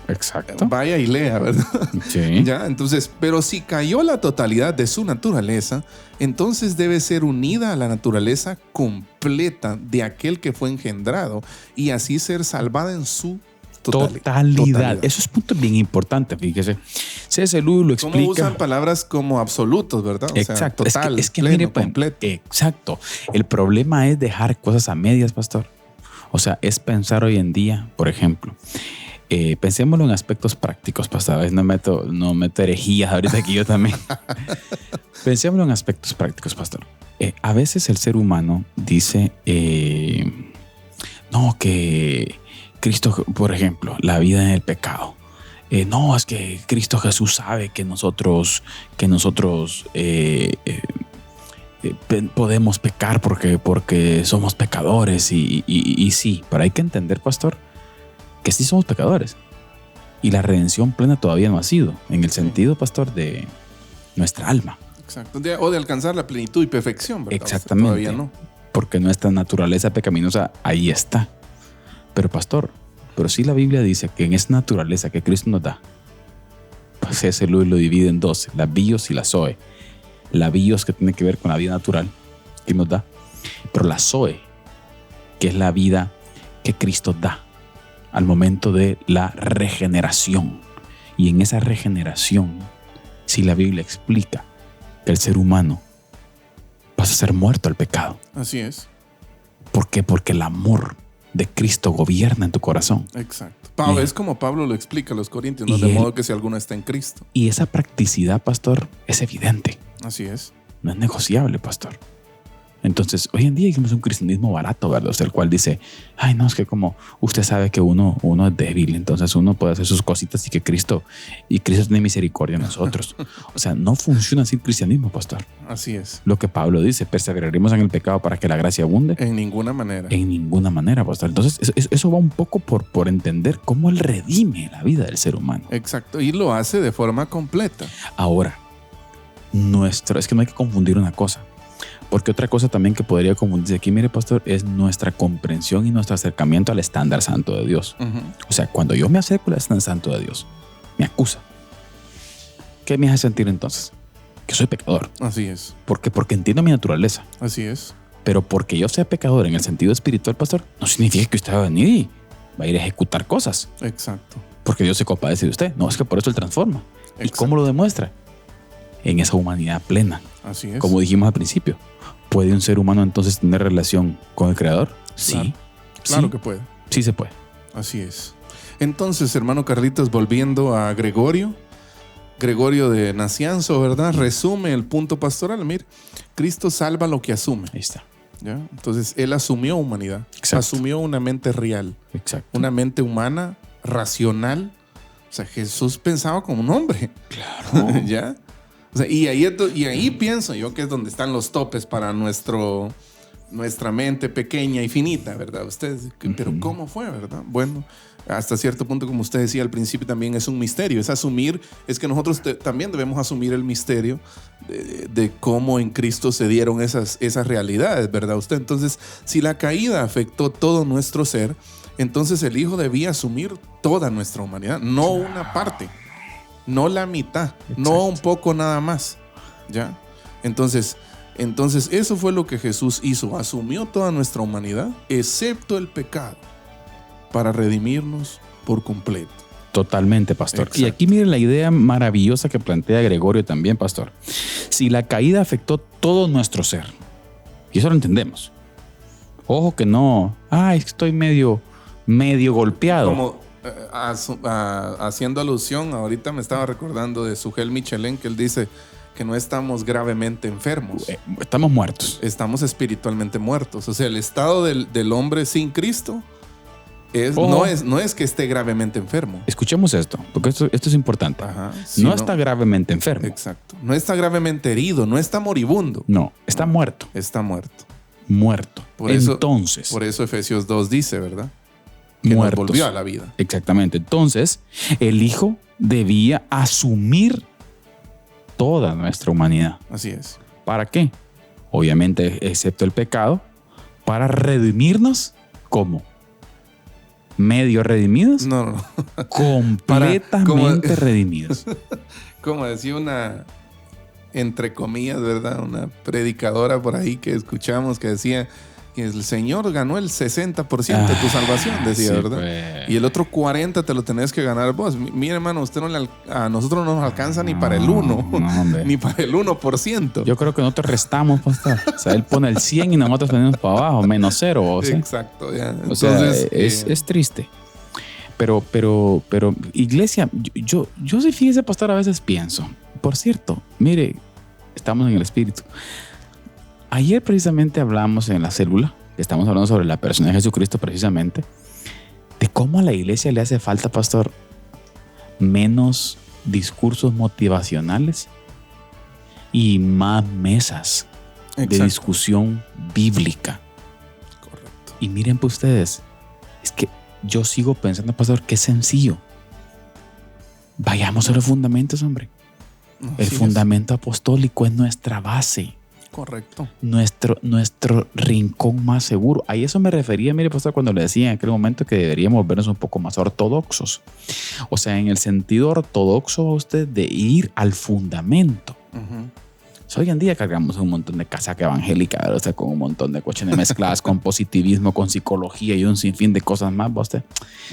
B: Exacto.
C: Vaya y lea, ¿verdad?
B: Sí.
C: ¿Ya? Entonces, pero si cayó la totalidad de su naturaleza, entonces debe ser unida a la naturaleza completa de aquel que fue engendrado y así ser salvada en su totalidad.
B: Eso es punto bien importante, fíjese. C.S. Lewis lo explica.
C: ¿Cómo usan palabras como absolutos, verdad?
B: Exacto.
C: O sea, total,
B: es que
C: pleno,
B: mire,
C: completo.
B: Exacto. El problema es dejar cosas a medias, pastor. O sea, es pensar hoy en día, por ejemplo, pensémoslo en aspectos prácticos, pastor. No meto herejías ahorita aquí yo también. Pensémoslo en aspectos prácticos, pastor. A veces el ser humano dice, no, que Cristo, por ejemplo, la vida en el pecado. No, es que Cristo Jesús sabe que nosotros podemos pecar porque somos pecadores y sí, pero hay que entender, pastor, que sí somos pecadores y la redención plena todavía no ha sido, en el sentido, pastor, de nuestra alma.
C: Exacto. O de alcanzar la plenitud y perfección, ¿verdad?
B: Exactamente.
C: Todavía no. Porque
B: nuestra naturaleza pecaminosa ahí está. Pero pastor, sí la Biblia dice que en esa naturaleza que Cristo nos da, pues ese lo divide en dos, la bios y la zoe. La bios, que tiene que ver con la vida natural que nos da, pero la zoe, que es la vida que Cristo da al momento de la regeneración. Y en esa regeneración, si la Biblia explica que el ser humano pasa a ser muerto al pecado.
C: Así es.
B: ¿Por qué? Porque el amor de Cristo gobierna en tu corazón.
C: Exacto. Es como Pablo lo explica a los corintios, ¿no? De modo que si alguno está en Cristo.
B: Y esa practicidad, pastor, es evidente.
C: Así es.
B: No es negociable, pastor. Entonces, hoy en día hicimos un cristianismo barato, ¿verdad? O sea, el cual dice, ay, no, es que como usted sabe que uno es débil, entonces uno puede hacer sus cositas y Cristo tiene misericordia de nosotros. O sea, no funciona así el cristianismo, pastor.
C: Así es.
B: Lo que Pablo dice, perseveraremos en el pecado para que la gracia abunde.
C: En ninguna manera.
B: En ninguna manera, pastor. Entonces, eso va un poco por entender cómo Él redime la vida del ser humano.
C: Exacto. Y lo hace de forma completa.
B: Ahora, es que no hay que confundir una cosa. Porque otra cosa también que podría confundirse aquí, mire, pastor, es nuestra comprensión y nuestro acercamiento al estándar santo de Dios. O sea, cuando yo me acerco al estándar santo de Dios, me acusa. ¿Qué me hace sentir entonces? Que soy pecador.
C: Así es.
B: ¿Por qué? Porque entiendo mi naturaleza.
C: Así es.
B: Pero porque yo sea pecador en el sentido espiritual, pastor, no significa que usted va a venir y va a ir a ejecutar cosas.
C: Exacto.
B: Porque Dios se compadece de usted. No, es que por eso Él transforma.
C: Exacto.
B: ¿Y cómo lo demuestra? En esa humanidad plena.
C: Así es.
B: Como dijimos al principio. ¿Puede un ser humano entonces tener relación con el Creador? Sí.
C: Claro que puede.
B: Sí se puede.
C: Así es. Entonces, hermano Carlitos, volviendo a Gregorio de Nacianzo, ¿verdad? Resume el punto pastoral. Mire, Cristo salva lo que asume.
B: Ahí está.
C: ¿Ya? Entonces, Él asumió humanidad.
B: Exacto.
C: Asumió una mente real.
B: Exacto.
C: Una mente humana, racional, O sea, Jesús pensaba como un hombre.
B: Claro.
C: ¿Ya? O sea, y ahí pienso yo que es donde están los topes para nuestra mente pequeña y finita, ¿verdad? Ustedes, pero ¿cómo fue, verdad? Bueno, hasta cierto punto, como usted decía al principio, también es un misterio. Es que nosotros también debemos asumir el misterio de cómo en Cristo se dieron esas realidades, ¿verdad? Usted, entonces, si la caída afectó todo nuestro ser, entonces el Hijo debía asumir toda nuestra humanidad, no una parte, no la mitad, no un poco nada más, ¿ya? Entonces, eso fue lo que Jesús hizo. Asumió toda nuestra humanidad, excepto el pecado, para redimirnos por completo.
B: Totalmente, pastor.
C: Exacto.
B: Y aquí miren la idea maravillosa que plantea Gregorio también, pastor. Si la caída afectó todo nuestro ser, y eso lo entendemos. Ojo que no, estoy medio golpeado.
C: Como haciendo alusión, ahorita me estaba recordando de Sujel Michelén, que él dice que no estamos gravemente enfermos.
B: Estamos muertos.
C: Estamos espiritualmente muertos. O sea, el estado del hombre sin Cristo no es que esté gravemente enfermo.
B: Escuchemos esto, porque esto es importante.
C: Ajá,
B: no está gravemente enfermo.
C: Exacto. No está gravemente herido, no está moribundo.
B: No, está muerto.
C: Está muerto.
B: Muerto.
C: Por eso Efesios 2 dice, ¿verdad? Que nos volvió a la vida.
B: Exactamente. Entonces, el Hijo debía asumir toda nuestra humanidad.
C: Así es.
B: ¿Para qué? Obviamente, excepto el pecado, para redimirnos. ¿Cómo? ¿Medio redimidos?
C: No.
B: Completamente redimidos.
C: Como decía una, entre comillas, ¿verdad? Una predicadora por ahí que escuchamos que decía que el Señor ganó el 60% de tu salvación, decía,
B: sí,
C: ¿verdad?
B: pues.
C: Y el otro 40% te lo tenés que ganar vos. Mira, hermano, a nosotros no nos alcanza ni para el 1%, ni para el 1%.
B: Yo creo que nosotros restamos, pastor. O sea, él pone el 100 y nosotros tenemos para abajo, menos 0. O sea,
C: exacto, ya.
B: Entonces, es triste. Pero, iglesia, yo sí, fíjese, pastor, a veces pienso. Por cierto, mire, estamos en el Espíritu. Ayer precisamente hablamos en la célula, estamos hablando sobre la persona de Jesucristo precisamente, de cómo a la iglesia le hace falta, pastor, menos discursos motivacionales y más mesas de discusión bíblica.
C: Correcto.
B: Y miren pues ustedes, es que yo sigo pensando, pastor, qué sencillo. Vayamos a los fundamentos, hombre. El fundamento apostólico es nuestra base.
C: Correcto.
B: Nuestro rincón más seguro. A eso me refería, mire, pastor, cuando le decía en aquel momento que deberíamos vernos un poco más ortodoxos. O sea, en el sentido ortodoxo usted de ir al fundamento.
C: Uh-huh.
B: Hoy en día cargamos un montón de casaca evangélica, ¿verdad? O sea, con un montón de cuestiones mezcladas con positivismo, con psicología y un sinfín de cosas más, ¿usted?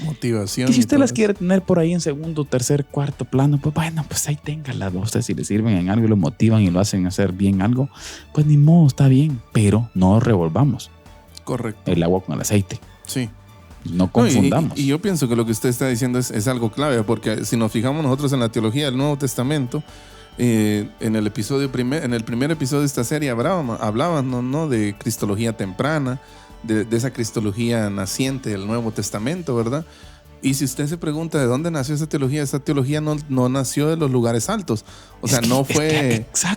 C: Motivación.
B: Y si usted las quiere tener por ahí en segundo, tercer, cuarto plano, pues bueno, pues ahí téngalas. Usted, si le sirven en algo y lo motivan y lo hacen hacer bien algo, pues ni modo, está bien. Pero no revolvamos.
C: Correcto.
B: El agua con el aceite.
C: Sí.
B: No confundamos.
C: Y yo pienso que lo que usted está diciendo es algo clave, porque si nos fijamos nosotros en la teología del Nuevo Testamento, en el primer episodio de esta serie hablaban ¿no? de cristología temprana, de esa cristología naciente del Nuevo Testamento, ¿verdad? Y si usted se pregunta de dónde nació esa teología no nació de los lugares altos. O sea,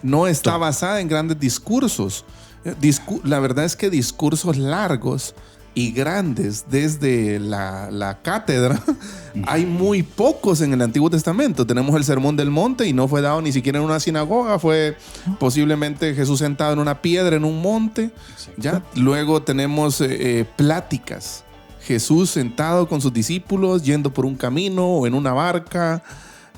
C: no está basada en grandes discursos. La verdad es que discursos largos y grandes desde la cátedra hay muy pocos en el Antiguo Testamento. Tenemos el Sermón del Monte y no fue dado ni siquiera en una sinagoga, fue posiblemente Jesús sentado en una piedra en un monte. ¿Ya? Luego tenemos pláticas, Jesús sentado con sus discípulos yendo por un camino o en una barca.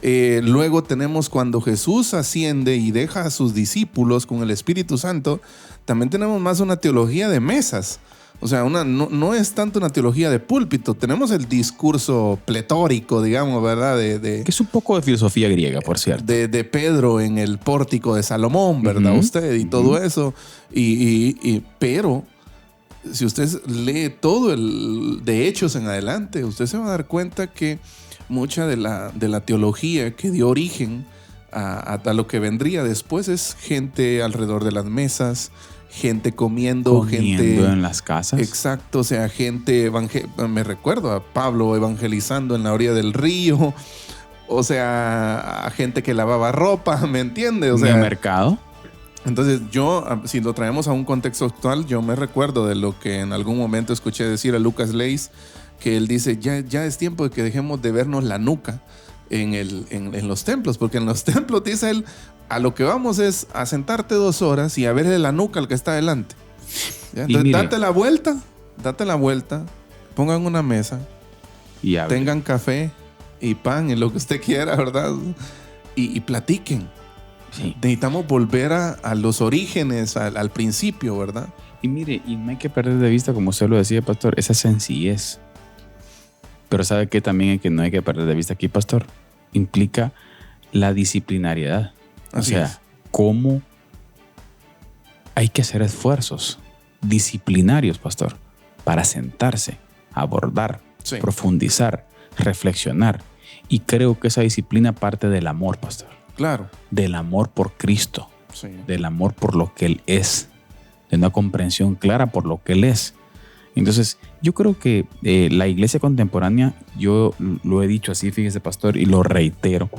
C: Luego tenemos cuando Jesús asciende y deja a sus discípulos con el Espíritu Santo. También tenemos más una teología de mesas. O sea, no es tanto una teología de púlpito. Tenemos el discurso pletórico, digamos, ¿verdad? Que
B: es un poco de filosofía griega, por cierto.
C: De Pedro en el pórtico de Salomón, ¿verdad? Usted y todo eso. Pero si usted lee todo de Hechos en adelante, usted se va a dar cuenta que mucha de la teología que dio origen a lo que vendría después es gente alrededor de las mesas, gente comiendo gente
B: en las casas.
C: Exacto, o sea, gente me recuerdo a Pablo evangelizando en la orilla del río, o sea, a gente que lavaba ropa, ¿me entiendes? O
B: En
C: sea,
B: el mercado.
C: entonces yo, si lo traemos a un contexto actual, yo me recuerdo de lo que en algún momento escuché decir a Lucas Leis, que él dice, ya es tiempo de que dejemos de vernos la nuca en los templos, porque en los templos, dice él, a lo que vamos es a sentarte 2 horas y a verle la nuca al que está adelante. ¿Ya? Entonces,
B: mire,
C: date la vuelta, pongan una mesa,
B: y hable.
C: tengan café y pan y lo que usted quiera, ¿verdad? Y platiquen.
B: Sí.
C: Necesitamos volver a los orígenes, al principio, ¿verdad?
B: Y mire, y no hay que perder de vista, como usted lo decía, pastor, esa sencillez. Pero ¿sabe qué también que no hay que perder de vista aquí, pastor? Implica la disciplinariedad.
C: Así es.
B: cómo hay que hacer esfuerzos disciplinarios, pastor, para sentarse, abordar,
C: Sí.
B: profundizar, reflexionar. Y creo que esa disciplina parte del amor, pastor.
C: Claro.
B: Del amor por Cristo,
C: Sí.
B: del amor por lo que Él es, de una comprensión clara por lo que Él es. Entonces, yo creo que la iglesia contemporánea, yo lo he dicho así, fíjese, pastor, y lo reitero.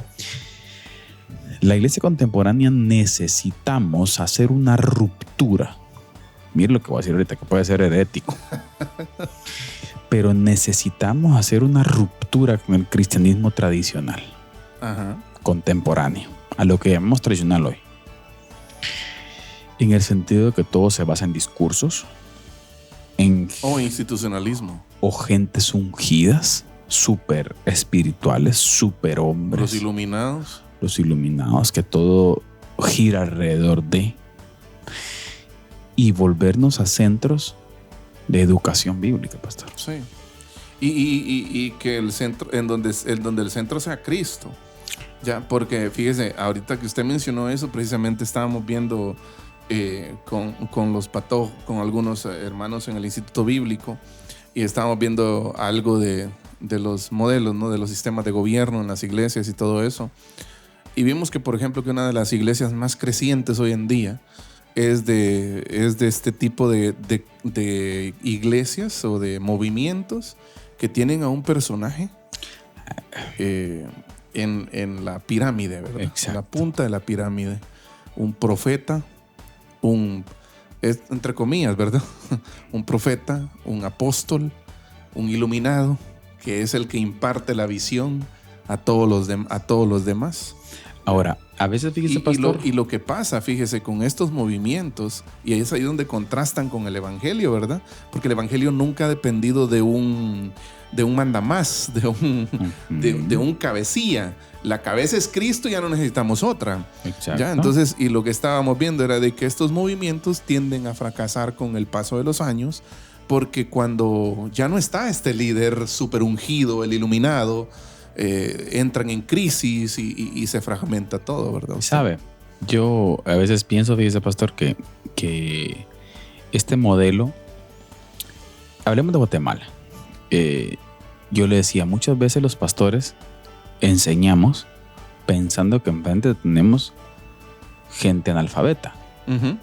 B: La iglesia contemporánea necesitamos hacer una ruptura. Mire lo que voy a decir ahorita, que puede ser herético. Pero necesitamos hacer una ruptura con el cristianismo tradicional,
C: Ajá.
B: contemporáneo, a lo que llamamos tradicional hoy. En el sentido de que todo se basa en discursos, en
C: O institucionalismo.
B: o gentes ungidas, súper espirituales, súper hombres,
C: Los iluminados.
B: los iluminados, que todo gira alrededor de, y volvernos a centros de educación bíblica, pastor.
C: Sí. Y que el centro, en donde el centro sea Cristo. Ya, porque fíjese, ahorita que usted mencionó eso, precisamente estábamos viendo con algunos hermanos en el Instituto Bíblico, y estábamos viendo algo de los modelos, ¿no? De los sistemas de gobierno en las iglesias y todo eso. Y vimos que, por ejemplo, que una de las iglesias más crecientes hoy en día es de este tipo de iglesias o de movimientos que tienen a un personaje en la pirámide, ¿verdad?
B: Exacto.
C: En la punta de la pirámide. Un profeta, entre comillas, ¿verdad? Un profeta, un apóstol, un iluminado, que es el que imparte la visión a todos los demás.
B: Ahora, a veces, fíjese, pastor,
C: Y lo que pasa, fíjese, con estos movimientos, y es ahí donde contrastan con el evangelio, ¿verdad? Porque el evangelio nunca ha dependido de un mandamás, de un cabecilla. La cabeza es Cristo, ya no necesitamos otra.
B: exacto.
C: ¿Ya? Entonces, y lo que estábamos viendo era de que estos movimientos tienden a fracasar con el paso de los años, porque cuando ya no está este líder super ungido, el iluminado, entran en crisis y se fragmenta todo, ¿verdad?
B: ¿Sabe? Yo a veces pienso, fíjese, pastor, que este modelo, hablemos de Guatemala. Yo le decía, muchas veces los pastores enseñamos pensando que enfrente tenemos gente analfabeta.
C: Uh-huh.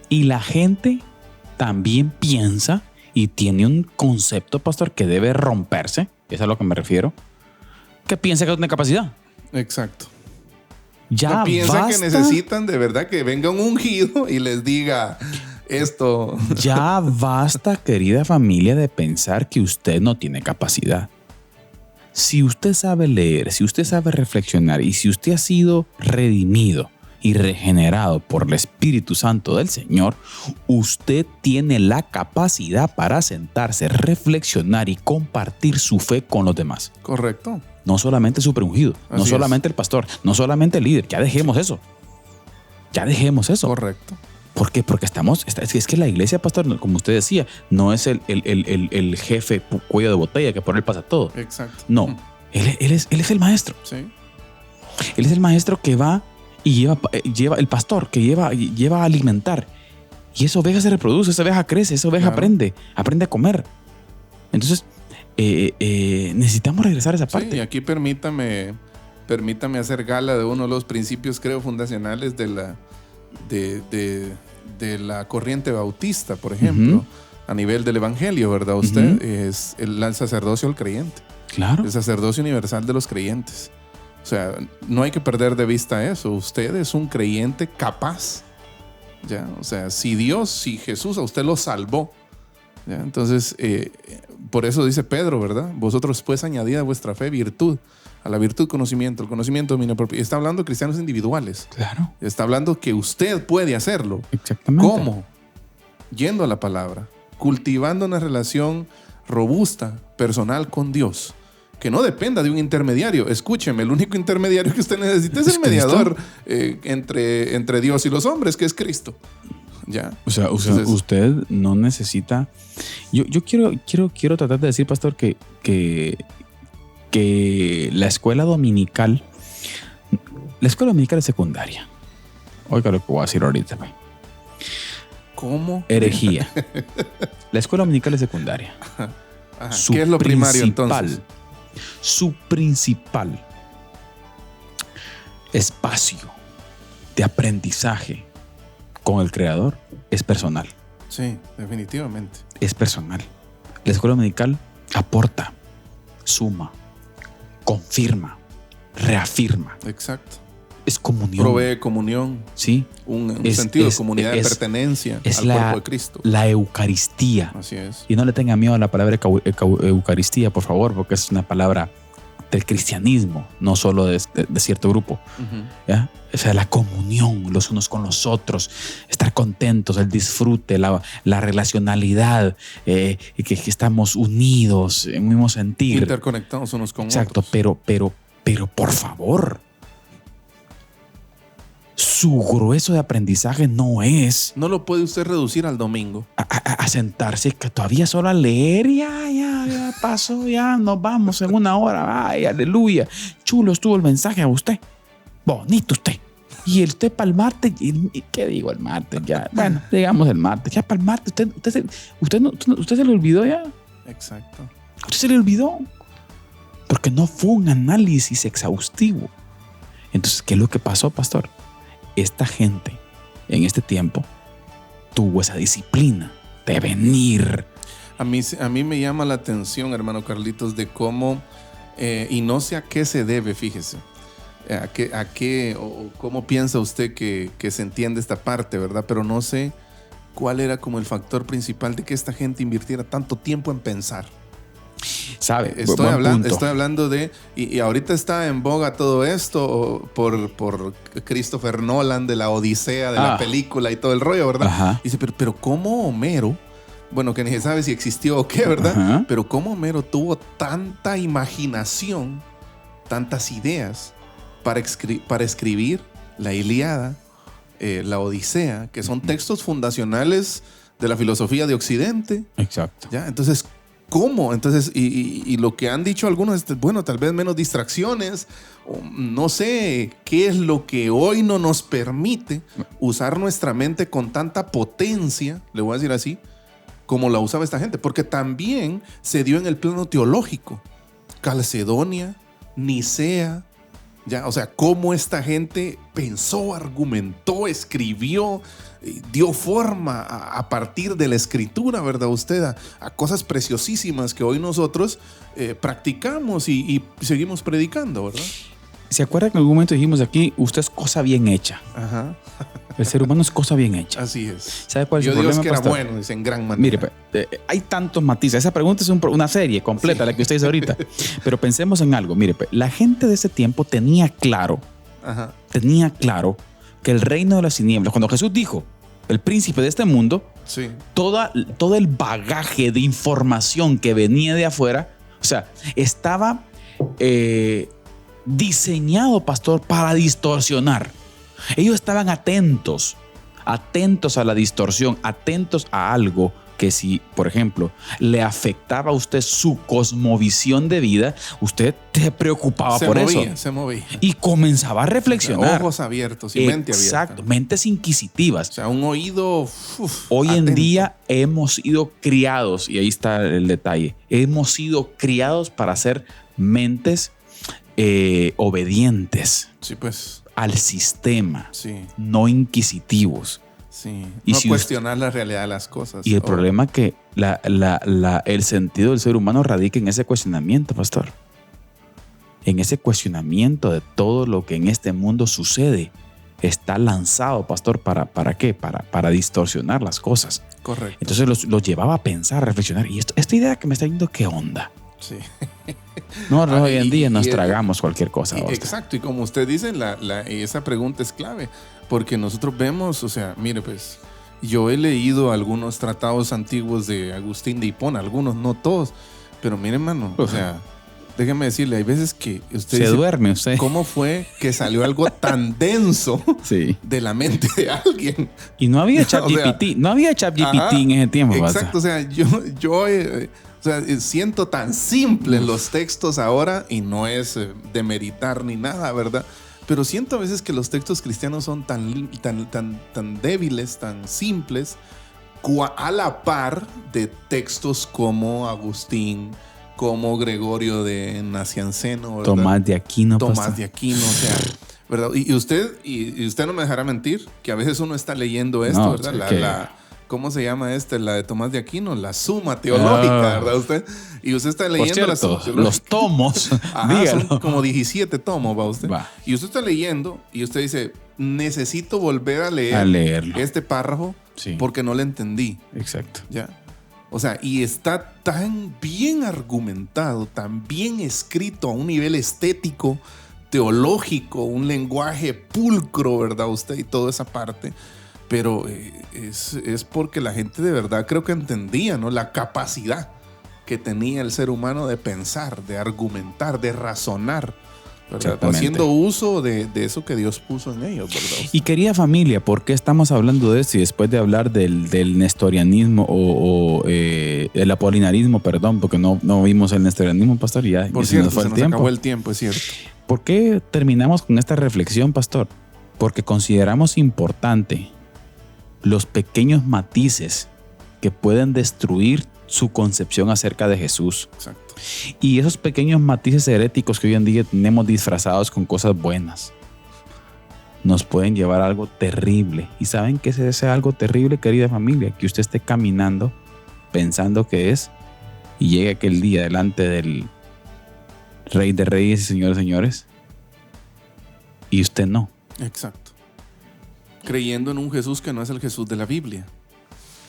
B: Y la gente también piensa y tiene un concepto, pastor, que debe romperse, es a lo que me refiero, que piensa que no tiene capacidad.
C: Exacto.
B: Ya
C: No piensan
B: basta,
C: que necesitan de verdad que venga un ungido y les diga esto.
B: ya basta, querida familia, de pensar que usted no tiene capacidad. Si usted sabe leer, si usted sabe reflexionar y si usted ha sido redimido y regenerado por el Espíritu Santo del Señor, usted tiene la capacidad para sentarse, reflexionar y compartir su fe con los demás.
C: Correcto.
B: No solamente el superungido, no
C: Así
B: solamente el pastor, no solamente el líder. Ya dejemos eso. Ya dejemos eso.
C: Correcto.
B: ¿Por qué? Porque es que la iglesia, pastor, como usted decía, no es el jefe cuello de botella que por él pasa todo.
C: Exacto.
B: No, él es el maestro.
C: Sí.
B: Él es el maestro que va y lleva el pastor que lleva a alimentar. Y esa oveja se reproduce, esa oveja crece, esa oveja aprende a comer. Entonces, necesitamos regresar a esa parte.
C: Sí, y aquí permítame hacer gala de uno de los principios, creo, fundacionales de la corriente bautista, por ejemplo, a nivel del evangelio, ¿verdad? Usted es el sacerdocio al creyente.
B: Claro.
C: El sacerdocio universal de los creyentes. O sea, no hay que perder de vista eso. Usted es un creyente capaz. ¿Ya? O sea, si Jesús a usted lo salvó, ¿ya? Entonces, por eso dice Pedro, ¿verdad? Vosotros pues añadid a vuestra fe virtud. A la virtud conocimiento, el conocimiento dominio propio. Y está hablando de cristianos individuales.
B: Claro.
C: Está hablando que usted puede hacerlo.
B: Exactamente.
C: ¿Cómo? Yendo a la palabra, cultivando una relación robusta, personal con Dios, que no dependa de un intermediario. Escúcheme, el único intermediario que usted necesita es el mediador entre Dios y los hombres, que es Cristo. ¿Ya?
B: O sea, usted no necesita... Yo quiero tratar de decir, pastor, que la escuela dominical es secundaria. Oiga lo que voy a decir ahorita.
C: ¿Cómo?
B: Herejía. La escuela dominical es secundaria.
C: Ajá. ¿Qué es lo primario entonces?
B: Su principal espacio de aprendizaje con el Creador es personal.
C: Sí, definitivamente.
B: Es personal. La escuela dominical aporta, suma, confirma, reafirma.
C: Exacto.
B: Es comunión.
C: Provee comunión.
B: Sí.
C: Un sentido de comunidad, de pertenencia al cuerpo de Cristo.
B: La Eucaristía.
C: Así es.
B: Y no le tengan miedo a la palabra Eucaristía, por favor, porque es una palabra del cristianismo, no solo de cierto grupo. ¿Ya? O sea, la comunión los unos con los otros, estar contentos, el disfrute, la relacionalidad, que estamos unidos en un mismo sentir.
C: Interconectados unos con
B: Exacto,
C: otros.
B: pero por favor, su grueso de aprendizaje no es...
C: No lo puede usted reducir al domingo.
B: A sentarse que todavía solo a leer, ya pasó, ya nos vamos en una hora, ay, aleluya. Chulo estuvo el mensaje a usted, bonito usted. Y el usted para el martes, ¿qué digo el martes? Ya, bueno, digamos el martes, ya para el martes, usted se le olvidó ya.
C: Exacto.
B: Usted se le olvidó, porque no fue un análisis exhaustivo. Entonces, ¿qué es lo que pasó, pastor? Esta gente en este tiempo tuvo esa disciplina de venir. A
C: mí me llama la atención, hermano Carlitos, de cómo, y no sé a qué se debe, fíjese, a qué o cómo piensa usted que se entiende esta parte, ¿verdad? Pero no sé cuál era como el factor principal de que esta gente invirtiera tanto tiempo en pensar.
B: ¿Sabe?
C: Estoy hablando de, y ahorita está en boga todo esto por Christopher Nolan, de la Odisea, de la película y todo el rollo, ¿verdad?
B: Ajá.
C: Y dice, pero ¿cómo Homero? Bueno, que ni se sabe si existió o qué, ¿verdad?
B: Ajá.
C: Pero ¿cómo Homero tuvo tanta imaginación, tantas ideas para escribir la Ilíada, la Odisea, que son textos fundacionales de la filosofía de Occidente?
B: Exacto.
C: ¿Ya? Entonces, ¿cómo? Entonces, y lo que han dicho algunos es, bueno, tal vez menos distracciones, o no sé qué es lo que hoy no nos permite usar nuestra mente con tanta potencia, le voy a decir así, como la usaba esta gente, porque también se dio en el plano teológico. Calcedonia, Nicea, ya, o sea, cómo esta gente pensó, argumentó, escribió, dio forma a partir de la escritura, ¿verdad? Usted a cosas preciosísimas que hoy nosotros practicamos y seguimos predicando, ¿verdad?
B: ¿Se acuerda que en algún momento dijimos aquí, usted es cosa bien hecha?
C: Ajá.
B: El ser humano es cosa bien hecha.
C: Así es.
B: ¿Sabe cuál es
C: Yo
B: el
C: digo
B: problema,
C: que era
B: pastor?
C: bueno, dice, en gran manera.
B: Mire, hay tantos matices. Esa pregunta es una serie completa, la que usted dice ahorita. Pero pensemos en algo. Mire, la gente de ese tiempo tenía claro que el reino de las tinieblas, cuando Jesús dijo, el príncipe de este mundo,
C: sí,
B: todo el bagaje de información que venía de afuera, o sea, estaba diseñado, pastor, para distorsionar. Ellos estaban atentos a la distorsión, atentos a algo que si, por ejemplo, le afectaba a usted su cosmovisión de vida, usted se preocupaba por eso.
C: Se movía.
B: Y comenzaba a reflexionar.
C: Ojos abiertos y mente abierta.
B: Exacto, mentes inquisitivas.
C: O sea, un oído
B: Hoy
C: atento.
B: en día hemos sido criados, y ahí está el detalle, hemos sido criados para ser mentes obedientes.
C: Sí, pues.
B: Al sistema,
C: Sí.
B: no inquisitivos.
C: Sí.
B: Y
C: no
B: si
C: cuestionar la realidad de las cosas.
B: Y el problema es que el sentido del ser humano radica en ese cuestionamiento, pastor. en ese cuestionamiento de todo lo que en este mundo sucede, está lanzado, pastor, ¿para qué? Para distorsionar las cosas.
C: Correcto.
B: Entonces los llevaba a pensar, a reflexionar. Y esta idea que me está yendo, ¿qué onda?
C: Sí.
B: No, hoy en día nos tragamos cualquier cosa.
C: Exacto, y como usted dice, esa pregunta es clave, porque nosotros vemos, o sea, mire, pues, yo he leído algunos tratados antiguos de Agustín de Hipona, algunos, no todos, pero mire, hermano, o sea, déjeme decirle, hay veces que usted
B: se
C: dice,
B: duerme usted.
C: ¿cómo fue que salió algo tan denso de la mente de alguien?
B: Y no había ChatGPT, no había ChatGPT en ese tiempo.
C: Exacto, o sea, yo o sea, siento tan simples los textos ahora, y no es demeritar ni nada, ¿verdad? Pero siento a veces que los textos cristianos son tan débiles, tan simples, a la par de textos como Agustín, como Gregorio de Nacianceno, ¿verdad?
B: Tomás de Aquino,
C: o sea, ¿verdad? Y usted no me dejará mentir que a veces uno está leyendo esto, ¿verdad? ¿Cómo se llama la de Tomás de Aquino? La Suma Teológica, ¿verdad usted? Y usted está leyendo
B: los tomos.
C: Ajá, son como 17 tomos, ¿va usted?
B: Va.
C: Y usted está leyendo y usted dice, necesito volver a leer este párrafo porque no lo entendí.
B: Exacto.
C: ¿Ya? O sea, y está tan bien argumentado, tan bien escrito a un nivel estético, teológico, un lenguaje pulcro, ¿verdad usted? Y toda esa parte. Pero es porque la gente de verdad creo que entendía, ¿no? La capacidad que tenía el ser humano de pensar, de argumentar, de razonar, ¿verdad? Haciendo uso de eso que Dios puso en ellos, ¿verdad?
B: Y querida familia, ¿por qué estamos hablando de esto? Y después de hablar del nestorianismo o el apolinarismo, perdón, porque no vimos el nestorianismo, pastor, y ya
C: por cierto, se nos acabó el tiempo, es cierto.
B: ¿Por qué terminamos con esta reflexión, pastor? Porque consideramos importante los pequeños matices que pueden destruir su concepción acerca de Jesús.
C: Exacto.
B: Y esos pequeños matices heréticos que hoy en día tenemos disfrazados con cosas buenas nos pueden llevar a algo terrible. ¿Y saben qué es ese algo terrible, querida familia? Que usted esté caminando pensando que es y llegue aquel día delante del Rey de Reyes y Señor de Señores y usted no.
C: Exacto. Creyendo en un Jesús que no es el Jesús de la Biblia,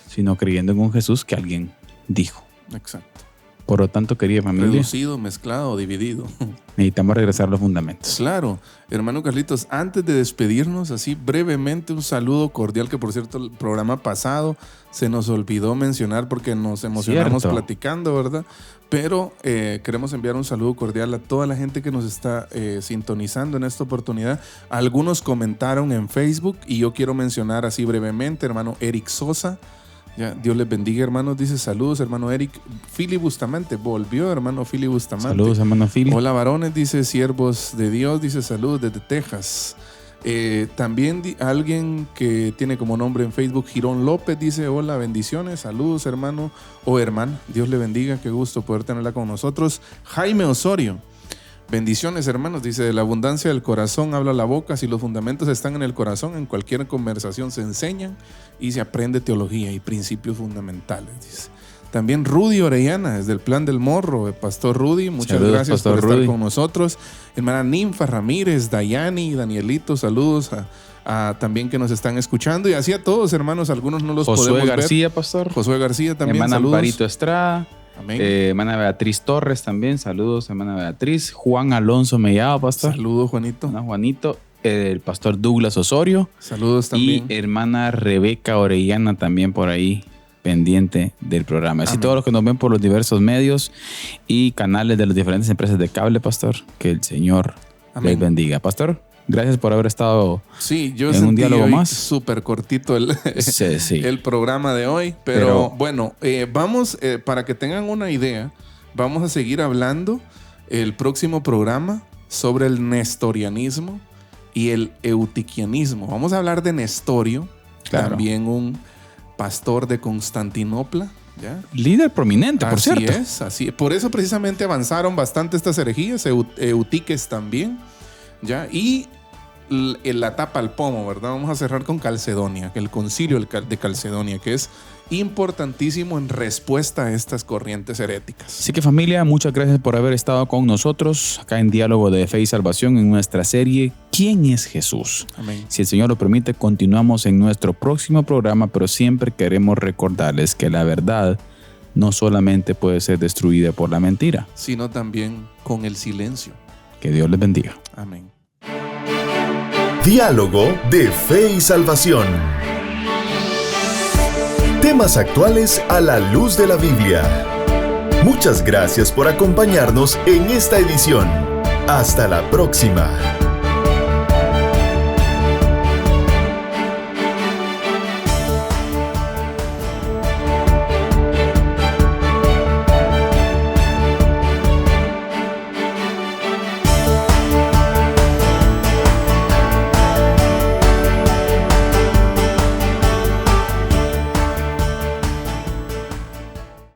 B: sino creyendo en un Jesús que alguien dijo.
C: Exacto.
B: Por lo tanto, querida familia,
C: reducido, mezclado, dividido.
B: Necesitamos regresar a los fundamentos.
C: Claro. Hermano Carlitos, antes de despedirnos, así brevemente, un saludo cordial, que por cierto el programa pasado se nos olvidó mencionar porque nos emocionamos platicando, ¿verdad? Pero queremos enviar un saludo cordial a toda la gente que nos está sintonizando en esta oportunidad. Algunos comentaron en Facebook y yo quiero mencionar así brevemente, hermano Eric Sosa. Ya, Dios les bendiga, hermanos. Dice saludos, hermano Eric. Fili Bustamante, volvió, hermano Fili Bustamante.
B: Saludos, hermano Fili.
C: Hola, varones, dice siervos de Dios. Dice saludos desde Texas. También alguien que tiene como nombre en Facebook, Girón López, dice hola, bendiciones, saludos, hermano o hermana. Dios le bendiga, qué gusto poder tenerla con nosotros. Jaime Osorio. Bendiciones, hermanos. Dice, de la abundancia del corazón habla la boca. Si los fundamentos están en el corazón, en cualquier conversación se enseñan y se aprende teología y principios fundamentales. Dice. También Rudy Orellana, desde el Plan del Morro. Pastor Rudy, muchas saludos, gracias por estar con nosotros. Hermana Ninfa Ramírez, Dayani, Danielito, saludos a también que nos están escuchando. Y así a todos, hermanos, algunos no los podemos ver.
B: Josué García, pastor.
C: Josué García también,
B: hermana
C: saludos.
B: Amparito Estrada. Hermana Beatriz Torres también, saludos, hermana Beatriz. Juan Alonso Mellado, pastor.
C: Saludos, Juanito.
B: Juanito. El pastor Douglas Osorio.
C: Saludos también.
B: Y hermana Rebeca Orellana también por ahí, pendiente del programa. Así todos los que nos ven por los diversos medios y canales de las diferentes empresas de cable, pastor, que el Señor les bendiga. Pastor, gracias por haber estado en un diálogo más.
C: Súper cortito el programa de hoy, pero bueno, vamos, para que tengan una idea, vamos a seguir hablando el próximo programa sobre el nestorianismo y el eutiquianismo. Vamos a hablar de Nestorio, también un pastor de Constantinopla. ¿Ya?
B: Líder prominente, por cierto.
C: Así es. Por eso precisamente avanzaron bastante estas herejías, eutiques también. ¿Ya? Y la tapa al pomo, ¿verdad? Vamos a cerrar con Calcedonia, el concilio de Calcedonia, que es importantísimo en respuesta a estas corrientes heréticas.
B: Así que familia, muchas gracias por haber estado con nosotros acá en Diálogo de Fe y Salvación en nuestra serie ¿Quién es Jesús?
C: Amén.
B: Si el Señor lo permite, continuamos en nuestro próximo programa, pero siempre queremos recordarles que la verdad no solamente puede ser destruida por la mentira,
C: sino también con el silencio.
B: Que Dios les bendiga.
C: Amén.
A: Diálogo de Fe y Salvación. Temas actuales a la luz de la Biblia. Muchas gracias por acompañarnos en esta edición. Hasta la próxima.